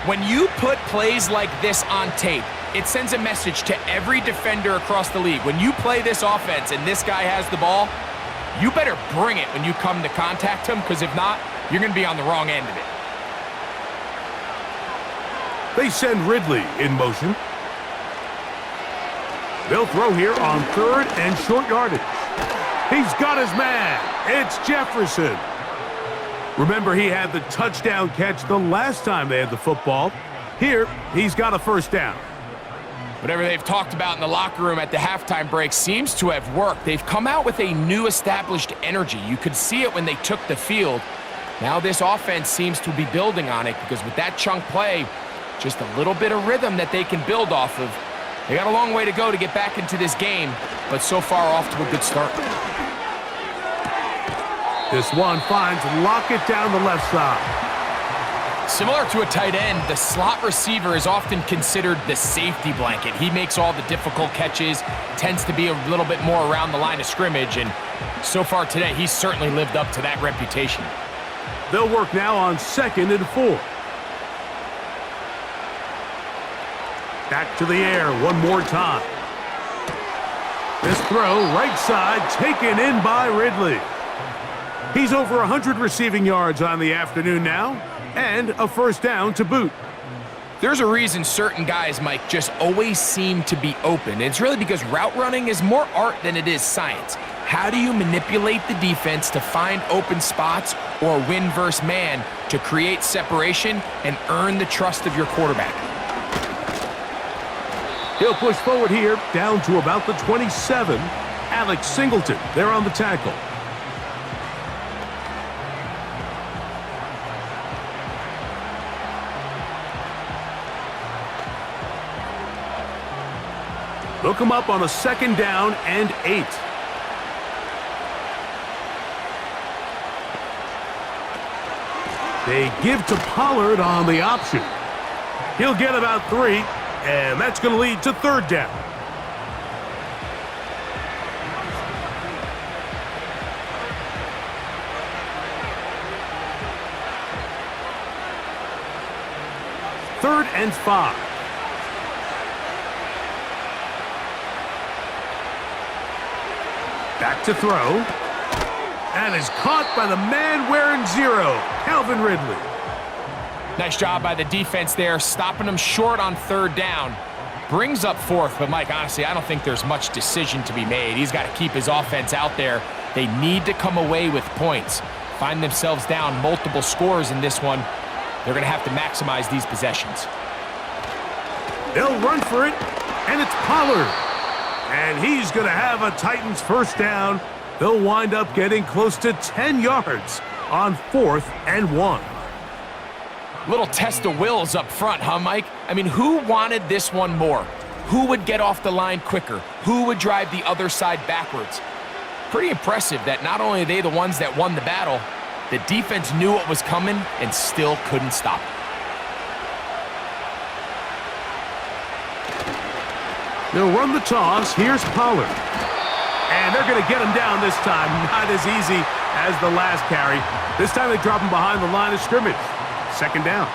When you put plays like this on tape, it sends a message to every defender across the league. When you play this offense and this guy has the ball, you better bring it when you come to contact him, because if not, you're going to be on the wrong end of it. They send Ridley in motion. They'll throw here on 3rd and short yardage. He's got his man. It's Jefferson. Remember, he had the touchdown catch the last time they had the football. Here, he's got a 1st down. Whatever they've talked about in the locker room at the halftime break seems to have worked. They've come out with a new established energy. You could see it when they took the field. Now this offense seems to be building on it, because with that chunk play, just a little bit of rhythm that they can build off of. They got a long way to go to get back into this game, but so far off to a good start. This one finds Lockett down the left side. Similar to a tight end, the slot receiver is often considered the safety blanket. He makes all the difficult catches, tends to be a little bit more around the line of scrimmage, and so far today, he's certainly lived up to that reputation. They'll work now on 2nd and 4. Back to the air one more time. This throw, right side, taken in by Ridley. He's over 100 receiving yards on the afternoon now, and a 1st down to boot. There's a reason certain guys, Mike, just always seem to be open. It's really because route running is more art than it is science. How do you manipulate the defense to find open spots or win versus man to create separation and earn the trust of your quarterback? He'll push forward here, down to about the 27. Alex Singleton, there on the tackle. They'll come up on a 2nd down and 8. They give to Pollard on the option. He'll get about 3, and that's going to lead to 3rd down. Third and 5. Back to throw. And is caught by the man wearing 0, Calvin Ridley. Nice job by the defense there, stopping them short on 3rd down. Brings up 4th, but Mike, honestly, I don't think there's much decision to be made. He's got to keep his offense out there. They need to come away with points. Find themselves down multiple scores in this one. They're going to have to maximize these possessions. They'll run for it, and it's Pollard. And he's going to have a Titans 1st down. They'll wind up getting close to 10 yards on 4th and 1. Little test of wills up front, huh, Mike? I mean, who wanted this one more? Who would get off the line quicker? Who would drive the other side backwards? Pretty impressive that not only are they the ones that won the battle, the defense knew what was coming and still couldn't stop it. They'll run the toss. Here's Pollard. And they're going to get him down this time. Not as easy as the last carry. This time they drop him behind the line of scrimmage. Second down.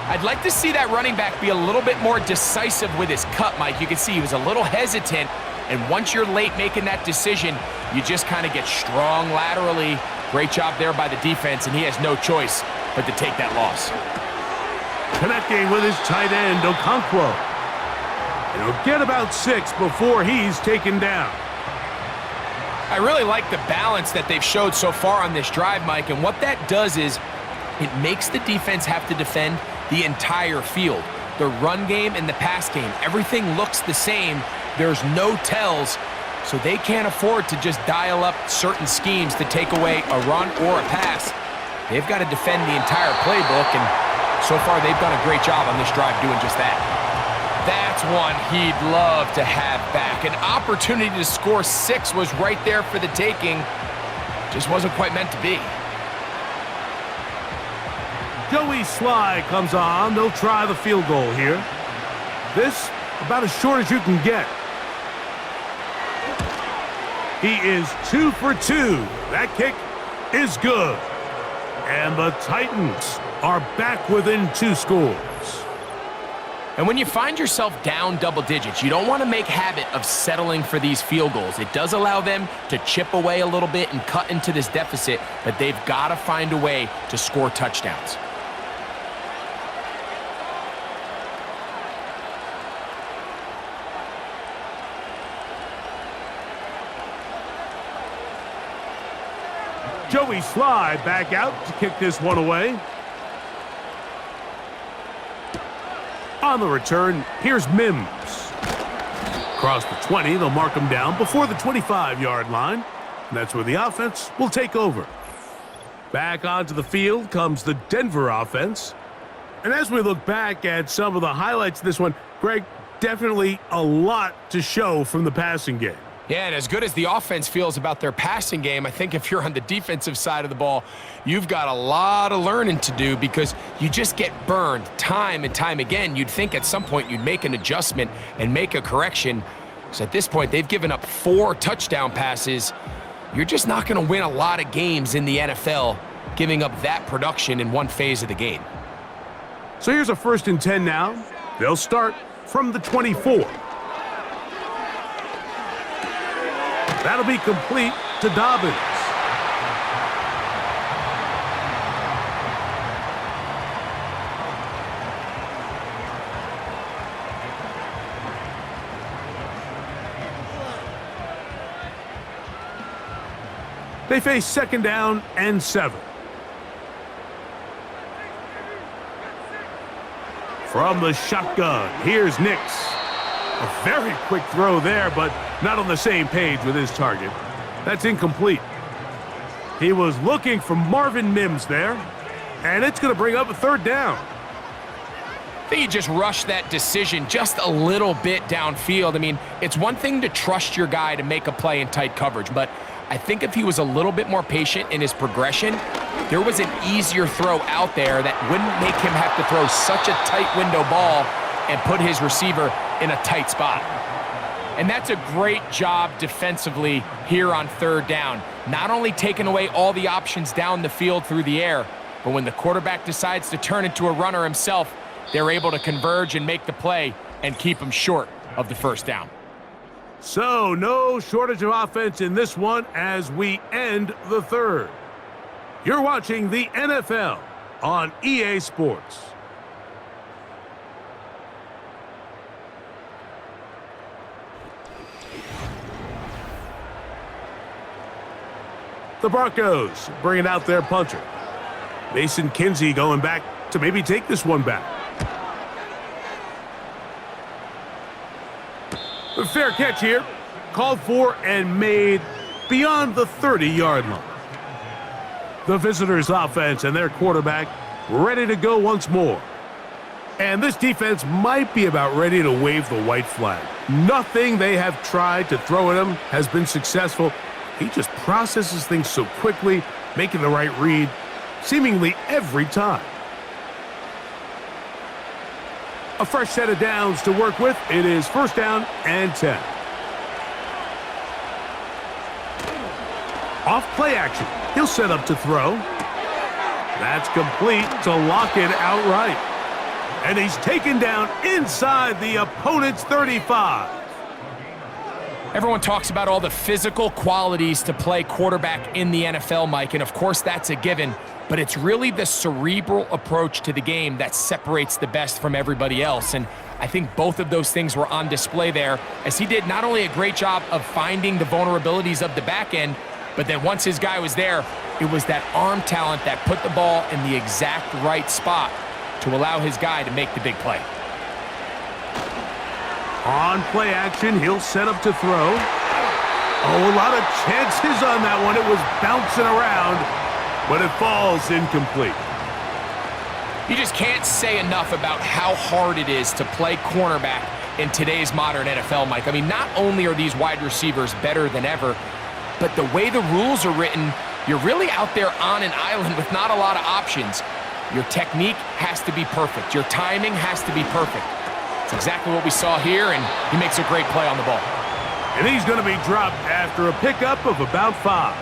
I'd like to see that running back be a little bit more decisive with his cut, Mike. You can see he was a little hesitant, and once you're late making that decision, you just kind of get strong laterally. Great job there by the defense, and he has no choice but to take that loss. Connecting with his tight end, Okonkwo. And he'll get about 6 before he's taken down. I really like the balance that they've showed so far on this drive, Mike, and what that does is it makes the defense have to defend the entire field. The run game and the pass game, everything looks the same. There's no tells, so they can't afford to just dial up certain schemes to take away a run or a pass. They've got to defend the entire playbook, and so far they've done a great job on this drive doing just that. That's one he'd love to have back. An opportunity to score 6 was right there for the taking. Just wasn't quite meant to be. Joey Sly comes on. They'll try the field goal here. This about as short as you can get. He is 2 for 2. That kick is good. And the Titans are back within 2 scores. And when you find yourself down double digits, you don't want to make habit of settling for these field goals. It does allow them to chip away a little bit and cut into this deficit, but they've got to find a way to score touchdowns. Joey Sly back out to kick this one away. On the return, here's Mims. Across the 20, they'll mark him down before the 25-yard line. And that's where the offense will take over. Back onto the field comes the Denver offense. And as we look back at some of the highlights of this one, Greg, definitely a lot to show from the passing game. Yeah, and as good as the offense feels about their passing game, I think if you're on the defensive side of the ball, you've got a lot of learning to do because you just get burned time and time again. You'd think at some point you'd make an adjustment and make a correction. Because at this point, they've given up 4 touchdown passes. You're just not going to win a lot of games in the NFL giving up that production in one phase of the game. So here's a 1st and 10 now. They'll start from the 24. That'll be complete to Dobbins. They face 2nd down and 7. From the shotgun, here's Nix. A very quick throw there, but not on the same page with his target. That's incomplete. He was looking for Marvin Mims there, and it's going to bring up a 3rd down. I think he just rushed that decision just a little bit downfield. I mean, it's one thing to trust your guy to make a play in tight coverage, but I think if he was a little bit more patient in his progression, there was an easier throw out there that wouldn't make him have to throw such a tight window ball and put his receiver in a tight spot. And that's a great job defensively here on 3rd down. Not only taking away all the options down the field through the air, but when the quarterback decides to turn into a runner himself, they're able to converge and make the play and keep him short of the 1st down. So no shortage of offense in this one as we end the 3rd. You're watching the NFL on EA Sports. The Broncos bringing out their punter. Mason Kinsey going back to maybe take this one back. A fair catch here. Called for and made beyond the 30-yard line. The visitors' offense and their quarterback ready to go once more. And this defense might be about ready to wave the white flag. Nothing they have tried to throw at him has been successful. He just processes things so quickly, making the right read seemingly every time. A fresh set of downs to work with. It is 1st down and 10. Off play action. He'll set up to throw. That's complete to lock it outright. And he's taken down inside the opponent's 35. Everyone talks about all the physical qualities to play quarterback in the NFL, Mike, and of course that's a given, but it's really the cerebral approach to the game that separates the best from everybody else, and I think both of those things were on display there, as he did not only a great job of finding the vulnerabilities of the back end, but then once his guy was there, it was that arm talent that put the ball in the exact right spot to allow his guy to make the big play. On play action, he'll set up to throw. Oh, a lot of chances on that one. It was bouncing around, but it falls incomplete. You just can't say enough about how hard it is to play cornerback in today's modern NFL, Mike. I mean, not only are these wide receivers better than ever, but the way the rules are written, you're really out there on an island with not a lot of options. Your technique has to be perfect. Your timing has to be perfect. It's exactly what we saw here, and he makes a great play on the ball. And he's going to be dropped after a pickup of about 5.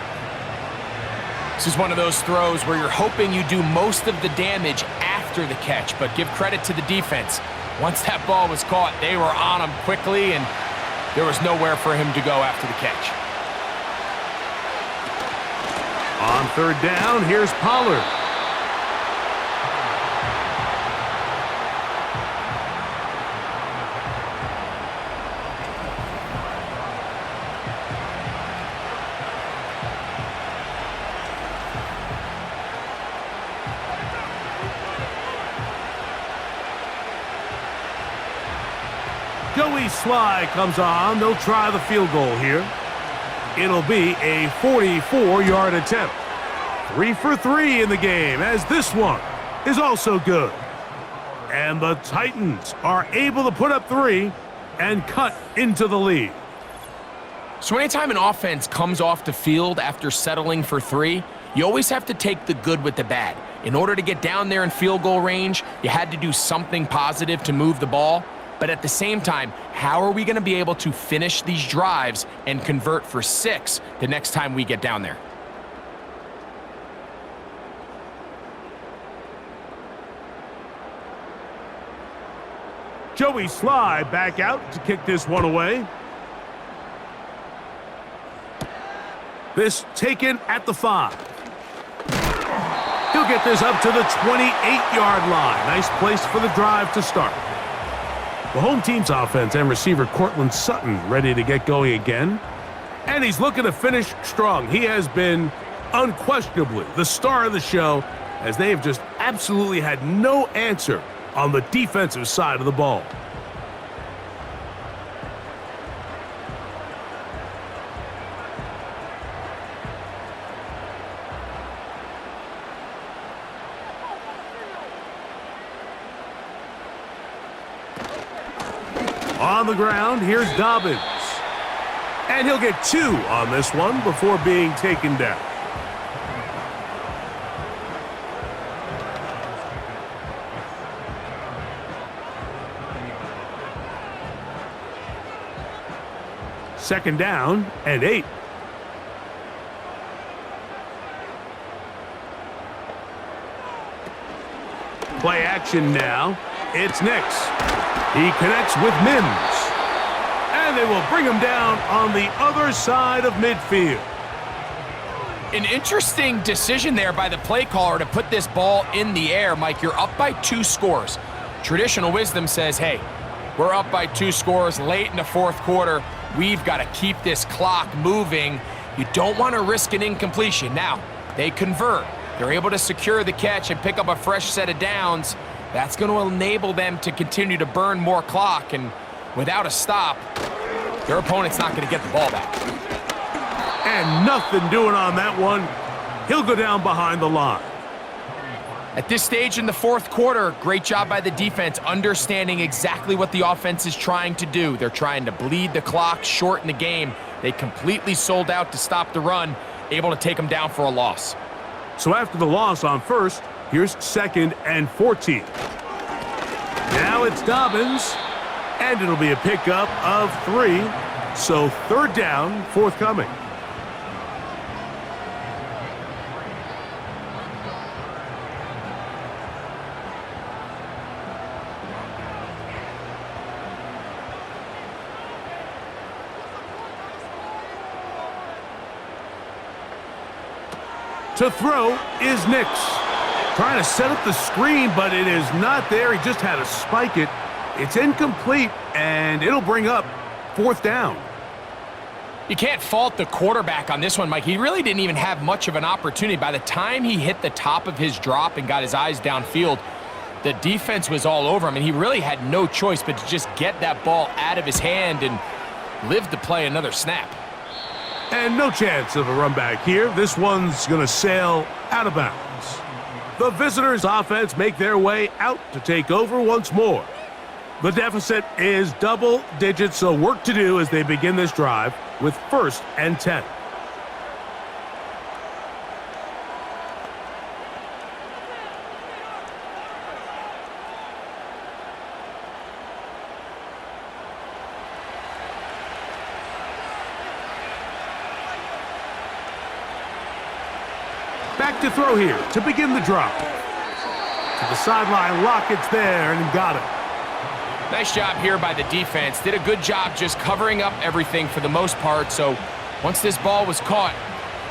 This is one of those throws where you're hoping you do most of the damage after the catch, but give credit to the defense. Once that ball was caught, they were on him quickly, and there was nowhere for him to go after the catch. On third down, here's Pollard. Joey Sly comes on. They'll try the field goal here. It'll be a 44-yard attempt. 3 for 3 in the game, as this one is also good. And the Titans are able to put up 3 and cut into the lead. So anytime an offense comes off the field after settling for 3, you always have to take the good with the bad. In order to get down there in field goal range, you had to do something positive to move the ball. But at the same time, how are we going to be able to finish these drives and convert for 6 the next time we get down there? Joey Sly back out to kick this one away. This taken at the 5. He'll get this up to the 28-yard line. Nice place for the drive to start. The home team's offense and receiver Cortland Sutton ready to get going again. And he's looking to finish strong. He has been unquestionably the star of the show, as they have just absolutely had no answer on the defensive side of the ball. On the ground, here's Dobbins. And he'll get 2 on this one before being taken down. Second down and 8. Play action now. It's Nix. He connects with Mims. And they will bring him down on the other side of midfield. An interesting decision there by the play caller to put this ball in the air. Mike, you're up by 2 scores. Traditional wisdom says, hey, we're up by 2 scores late in the 4th quarter. We've got to keep this clock moving. You don't want to risk an incompletion. Now, they convert. They're able to secure the catch and pick up a fresh set of downs. That's going to enable them to continue to burn more clock, and without a stop, their opponent's not going to get the ball back. And nothing doing on that one. He'll go down behind the line. At this stage in the 4th quarter, great job by the defense understanding exactly what the offense is trying to do. They're trying to bleed the clock, shorten the game. They completely sold out to stop the run, able to take them down for a loss. So after the loss on first, here's 2nd and 14. Now it's Dobbins, and it'll be a pickup of 3. So 3rd down forthcoming. To throw is Nix. Trying to set up the screen, but it is not there. He just had to spike it. It's incomplete, and it'll bring up 4th down. You can't fault the quarterback on this one, Mike. He really didn't even have much of an opportunity. By the time he hit the top of his drop and got his eyes downfield, the defense was all over him, and he really had no choice but to just get that ball out of his hand and live to play another snap. And no chance of a run back here. This one's going to sail out of bounds. The visitors' offense make their way out to take over once more. The deficit is double digits, so work to do as they begin this drive with 1st and 10. Back to throw here to begin the drop. To the sideline, Lockett's there and got it. Nice job here by the defense. Did a good job just covering up everything for the most part. So once this ball was caught,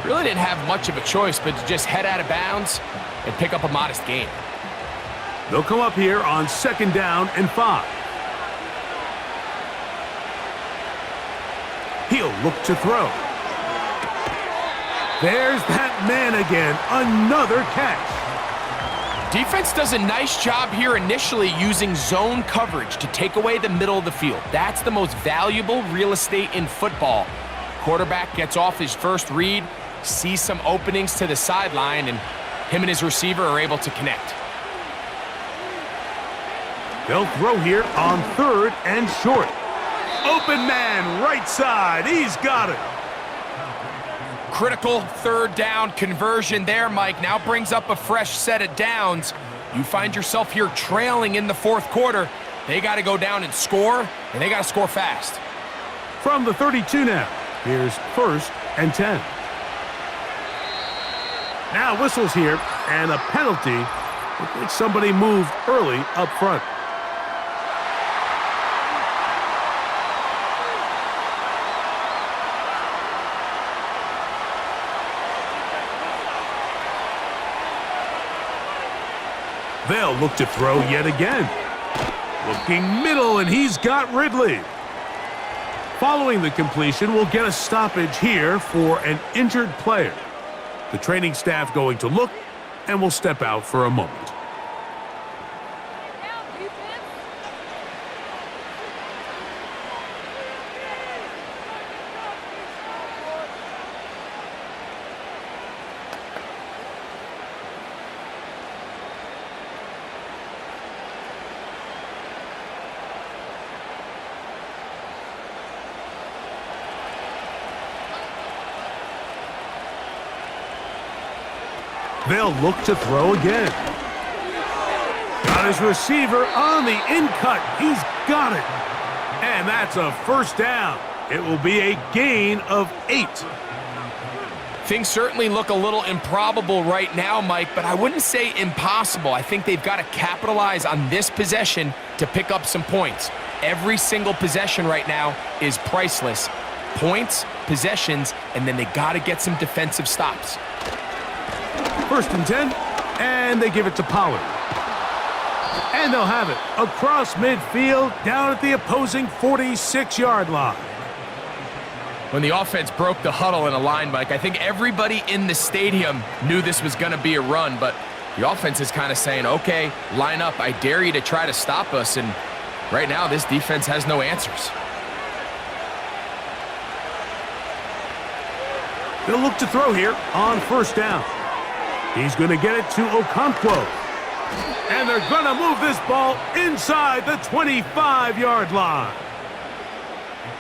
really didn't have much of a choice but to just head out of bounds and pick up a modest gain. They'll come up here on 2nd down and 5. He'll look to throw. There's that man again. Another catch. Defense does a nice job here initially using zone coverage to take away the middle of the field. That's the most valuable real estate in football. Quarterback gets off his first read, sees some openings to the sideline, and him and his receiver are able to connect. They'll throw here on 3rd and short. Open man, right side. He's got it. Critical 3rd down conversion there, Mike. Now brings up a fresh set of downs. You find yourself here trailing in the 4th quarter. They got to go down and score, and they got to score fast. From the 32 now, here's 1st and 10. Now whistles here, and a penalty. Looks like somebody moved early up front. They'll look to throw yet again. Looking middle, and he's got Ridley. Following the completion, we'll get a stoppage here for an injured player. The training staff going to look, and will step out for a moment. They'll look to throw again. Got his receiver on the in-cut. He's got it. And that's a 1st down. It will be a gain of 8. Things certainly look a little improbable right now, Mike, but I wouldn't say impossible. I think they've got to capitalize on this possession to pick up some points. Every single possession right now is priceless. Points, possessions, and then they got to get some defensive stops. 1st and 10, and they give it to Pollard. And they'll have it across midfield, down at the opposing 46-yard line. When the offense broke the huddle in a line, Mike, I think everybody in the stadium knew this was going to be a run, but the offense is kind of saying, okay, line up, I dare you to try to stop us, and right now this defense has no answers. They'll look to throw here on 1st down. He's going to get it to Okonkwo. And they're going to move this ball inside the 25-yard line.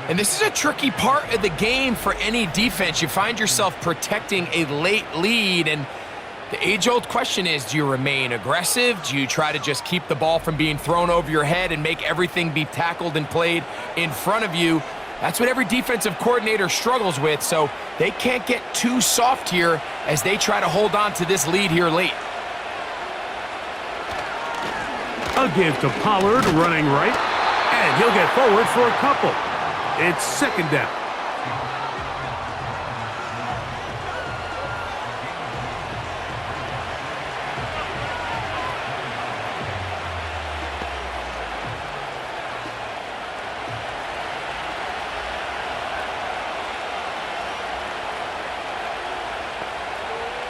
And this is a tricky part of the game for any defense. You find yourself protecting a late lead, and the age-old question is, do you remain aggressive? Do you try to just keep the ball from being thrown over your head and make everything be tackled and played in front of you? That's what every defensive coordinator struggles with, so they can't get too soft here as they try to hold on to this lead here late. A give to Pollard running right, and he'll get forward for a couple. It's 2nd down.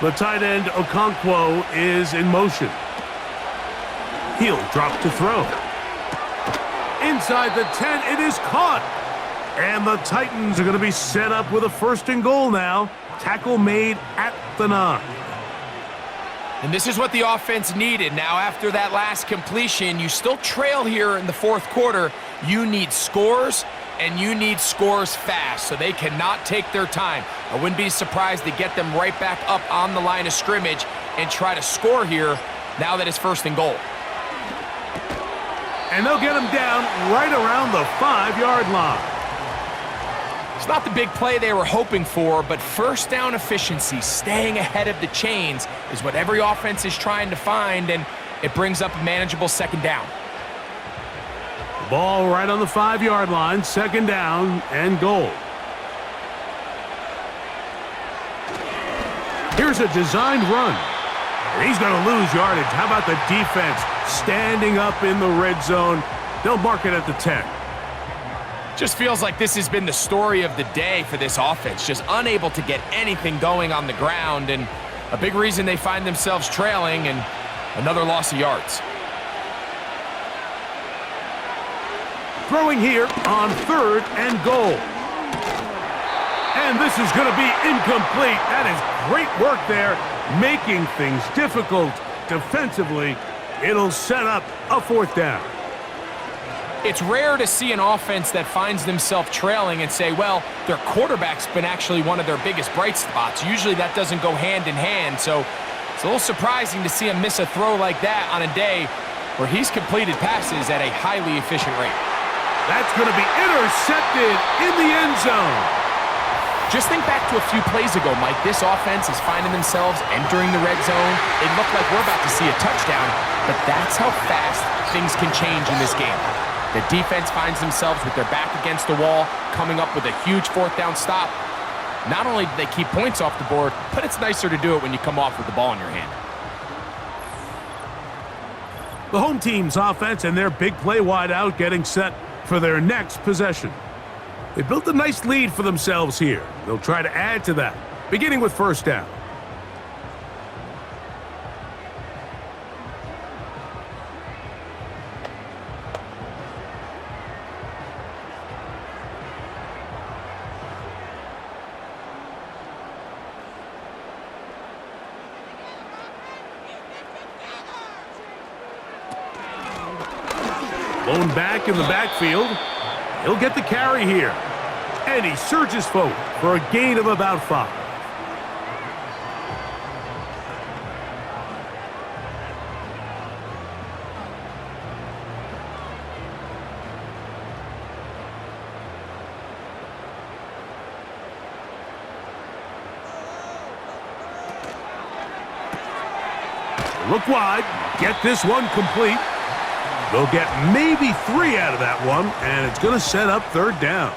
The tight end, Okonkwo, is in motion. He'll drop to throw. Inside the 10, it is caught. And the Titans are going to be set up with a 1st and goal now. Tackle made at the 9. And this is what the offense needed. Now, after that last completion, you still trail here in the 4th quarter. You need scores, and you need scores fast, so they cannot take their time. I wouldn't be surprised to get them right back up on the line of scrimmage and try to score here now that it's 1st and goal. And they'll get him down right around the 5-yard line. It's not the big play they were hoping for, but 1st down efficiency, staying ahead of the chains, is what every offense is trying to find, and it brings up a manageable 2nd down. Ball right on the 5-yard line, 2nd down and goal. Here's a designed run. And he's going to lose yardage. How about the defense standing up in the red zone? They'll mark it at the 10. Just feels like this has been the story of the day for this offense, just unable to get anything going on the ground, and a big reason they find themselves trailing and another loss of yards. Throwing here on 3rd and goal. And this is going to be incomplete. That is great work there, making things difficult defensively. It'll set up a 4th down. It's rare to see an offense that finds themselves trailing and say, well, their quarterback's been actually one of their biggest bright spots. Usually that doesn't go hand in hand, so it's a little surprising to see him miss a throw like that on a day where he's completed passes at a highly efficient rate. That's going to be intercepted in the end zone. Just think back to a few plays ago, Mike. This offense is finding themselves entering the red zone. It looked like we're about to see a touchdown, but that's how fast things can change in this game. The defense finds themselves with their back against the wall, coming up with a huge 4th down stop. Not only do they keep points off the board, but it's nicer to do it when you come off with the ball in your hand. The home team's offense and their big play wideout getting set for their next possession. They built a nice lead for themselves here. They'll try to add to that, beginning with 1st down. Blown back in the backfield. He'll get the carry here. And he surges forward for a gain of about 5. Look wide. Get this one complete. They'll get maybe 3 out of that one, and it's going to set up 3rd down.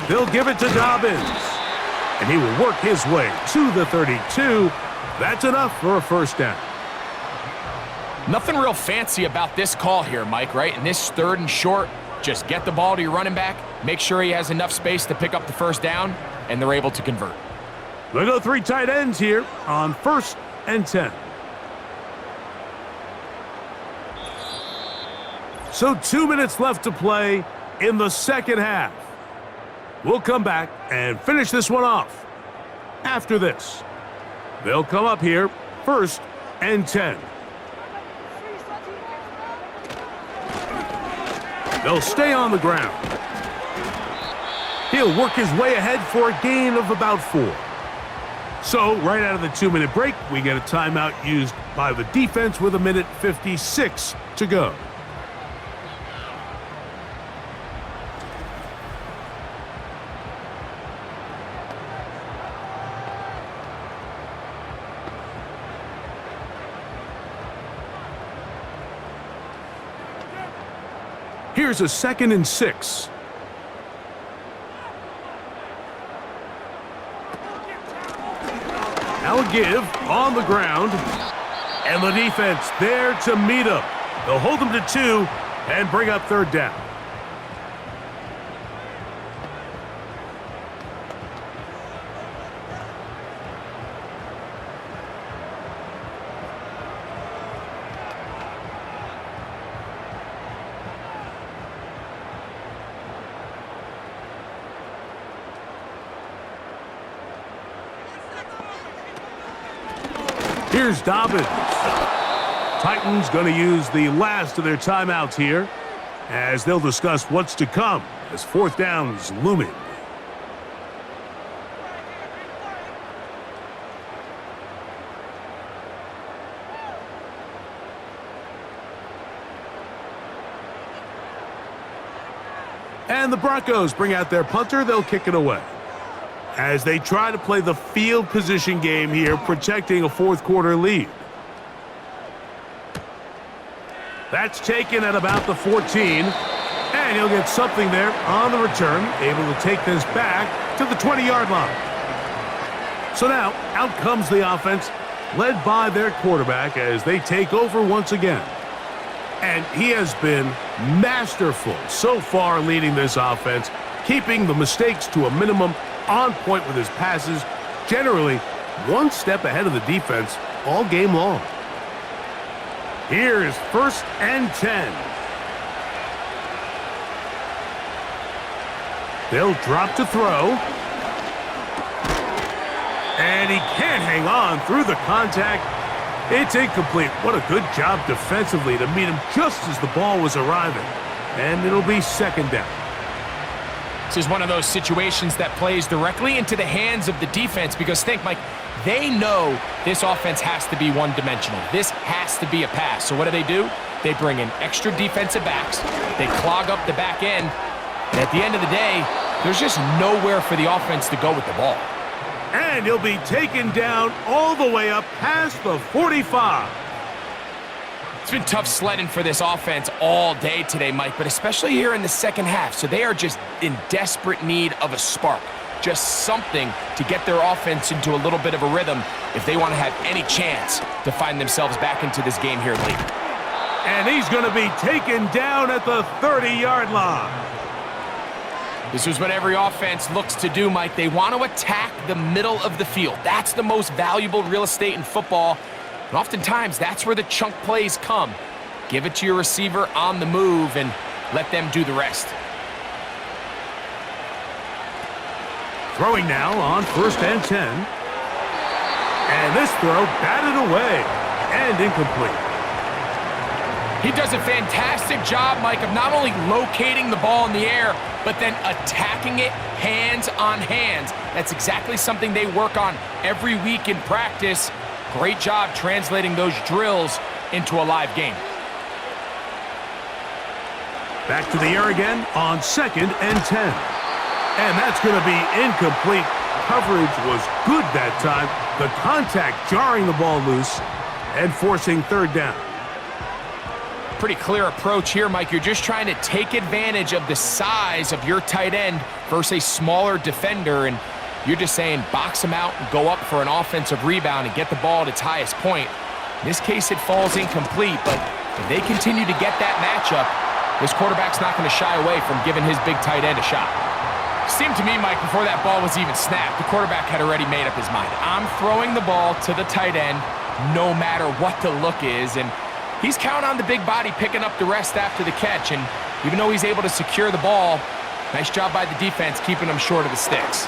They'll give it to Dobbins, and he will work his way to the 32. That's enough for a 1st down. Nothing real fancy about this call here, Mike, right? In this 3rd and short, just get the ball to your running back, make sure he has enough space to pick up the 1st down, and they're able to convert. They'll go 3 tight ends here on 1st and 10. So 2 minutes left to play in the 2nd half. We'll come back and finish this one off after this. They'll come up here, 1st and 10. They'll stay on the ground. He'll work his way ahead for a gain of about 4. So, right out of the 2-minute break, we get a timeout used by the defense with 1:56 to go. Here's a 2nd and 6. Now a give on the ground. And the defense there to meet him. They'll hold him to 2 and bring up third down. Here's Dobbins. Titans going to use the last of their timeouts here as they'll discuss what's to come as fourth down is looming. And the Broncos bring out their punter. They'll kick it away as they try to play the field position game here, protecting a fourth quarter lead. That's taken at about the 14, and he'll get something there on the return, able to take this back to the 20-yard line. So now, out comes the offense, led by their quarterback as they take over once again. And he has been masterful so far leading this offense, keeping the mistakes to a minimum, on point with his passes, generally one step ahead of the defense all game long. Here's 1st and 10. They'll drop to throw. And he can't hang on through the contact. It's incomplete. What a good job defensively to meet him just as the ball was arriving. And it'll be second down. This is one of those situations that plays directly into the hands of the defense because think, Mike, they know this offense has to be one-dimensional. This has to be a pass. So what do? They bring in extra defensive backs. They clog up the back end. And at the end of the day, there's just nowhere for the offense to go with the ball. And he'll be taken down all the way up past the 45. It's been tough sledding for this offense all day today, Mike, but especially here in the second half. So they are just in desperate need of a spark, just something to get their offense into a little bit of a rhythm if they want to have any chance to find themselves back into this game here late. And he's going to be taken down at the 30-yard line. This is what every offense looks to do, Mike. They want to attack the middle of the field. That's the most valuable real estate in football. And oftentimes, that's where the chunk plays come. Give it to your receiver on the move and let them do the rest. Throwing now on 1st and 10. And this throw batted away and incomplete. He does a fantastic job, Mike, of not only locating the ball in the air, but then attacking it hands on hands. That's exactly something they work on every week in practice. Great job translating those drills into a live game. Back to the air again on 2nd and 10. And that's going to be incomplete. Coverage was good that time. The contact jarring the ball loose and forcing third down. Pretty clear approach here, Mike. You're just trying to take advantage of the size of your tight end versus a smaller defender, and you're just saying box him out and go up for an offensive rebound and get the ball at its highest point. In this case, it falls incomplete, but if they continue to get that matchup, this quarterback's not going to shy away from giving his big tight end a shot. Seemed to me, Mike, before that ball was even snapped, the quarterback had already made up his mind. I'm throwing the ball to the tight end no matter what the look is, and he's counting on the big body picking up the rest after the catch, and even though he's able to secure the ball, nice job by the defense keeping him short of the sticks.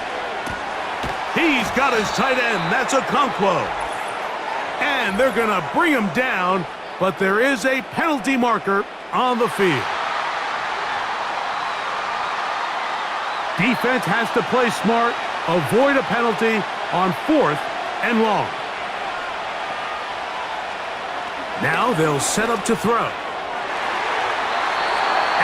He's got his tight end. That's a Conquo. And they're going to bring him down, but there is a penalty marker on the field. Defense has to play smart, avoid a penalty on 4th and long. Now they'll set up to throw.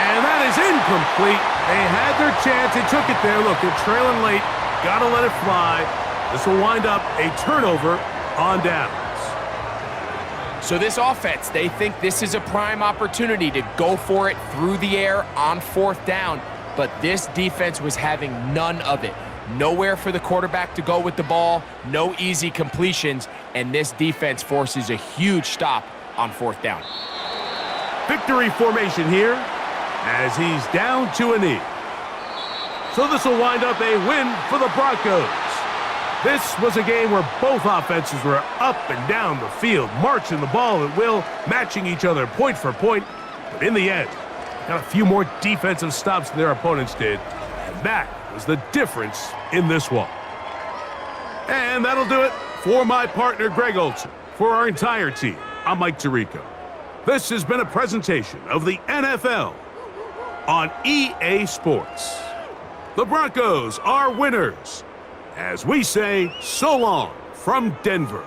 And that is incomplete. They had their chance. They took it there. Look, they're trailing late. Got to let it fly. This will wind up a turnover on downs. So this offense, they think this is a prime opportunity to go for it through the air on 4th down. But this defense was having none of it. Nowhere for the quarterback to go with the ball, no easy completions, and this defense forces a huge stop on 4th down. Victory formation here as he's down to a knee. So this will wind up a win for the Broncos. This was a game where both offenses were up and down the field, marching the ball at will, matching each other point for point. But in the end, got a few more defensive stops than their opponents did, and that was the difference in this one. And that'll do it for my partner, Greg Olson. For our entire team, I'm Mike Tirico. This has been a presentation of the NFL on EA Sports. The Broncos are winners, as we say so long from Denver.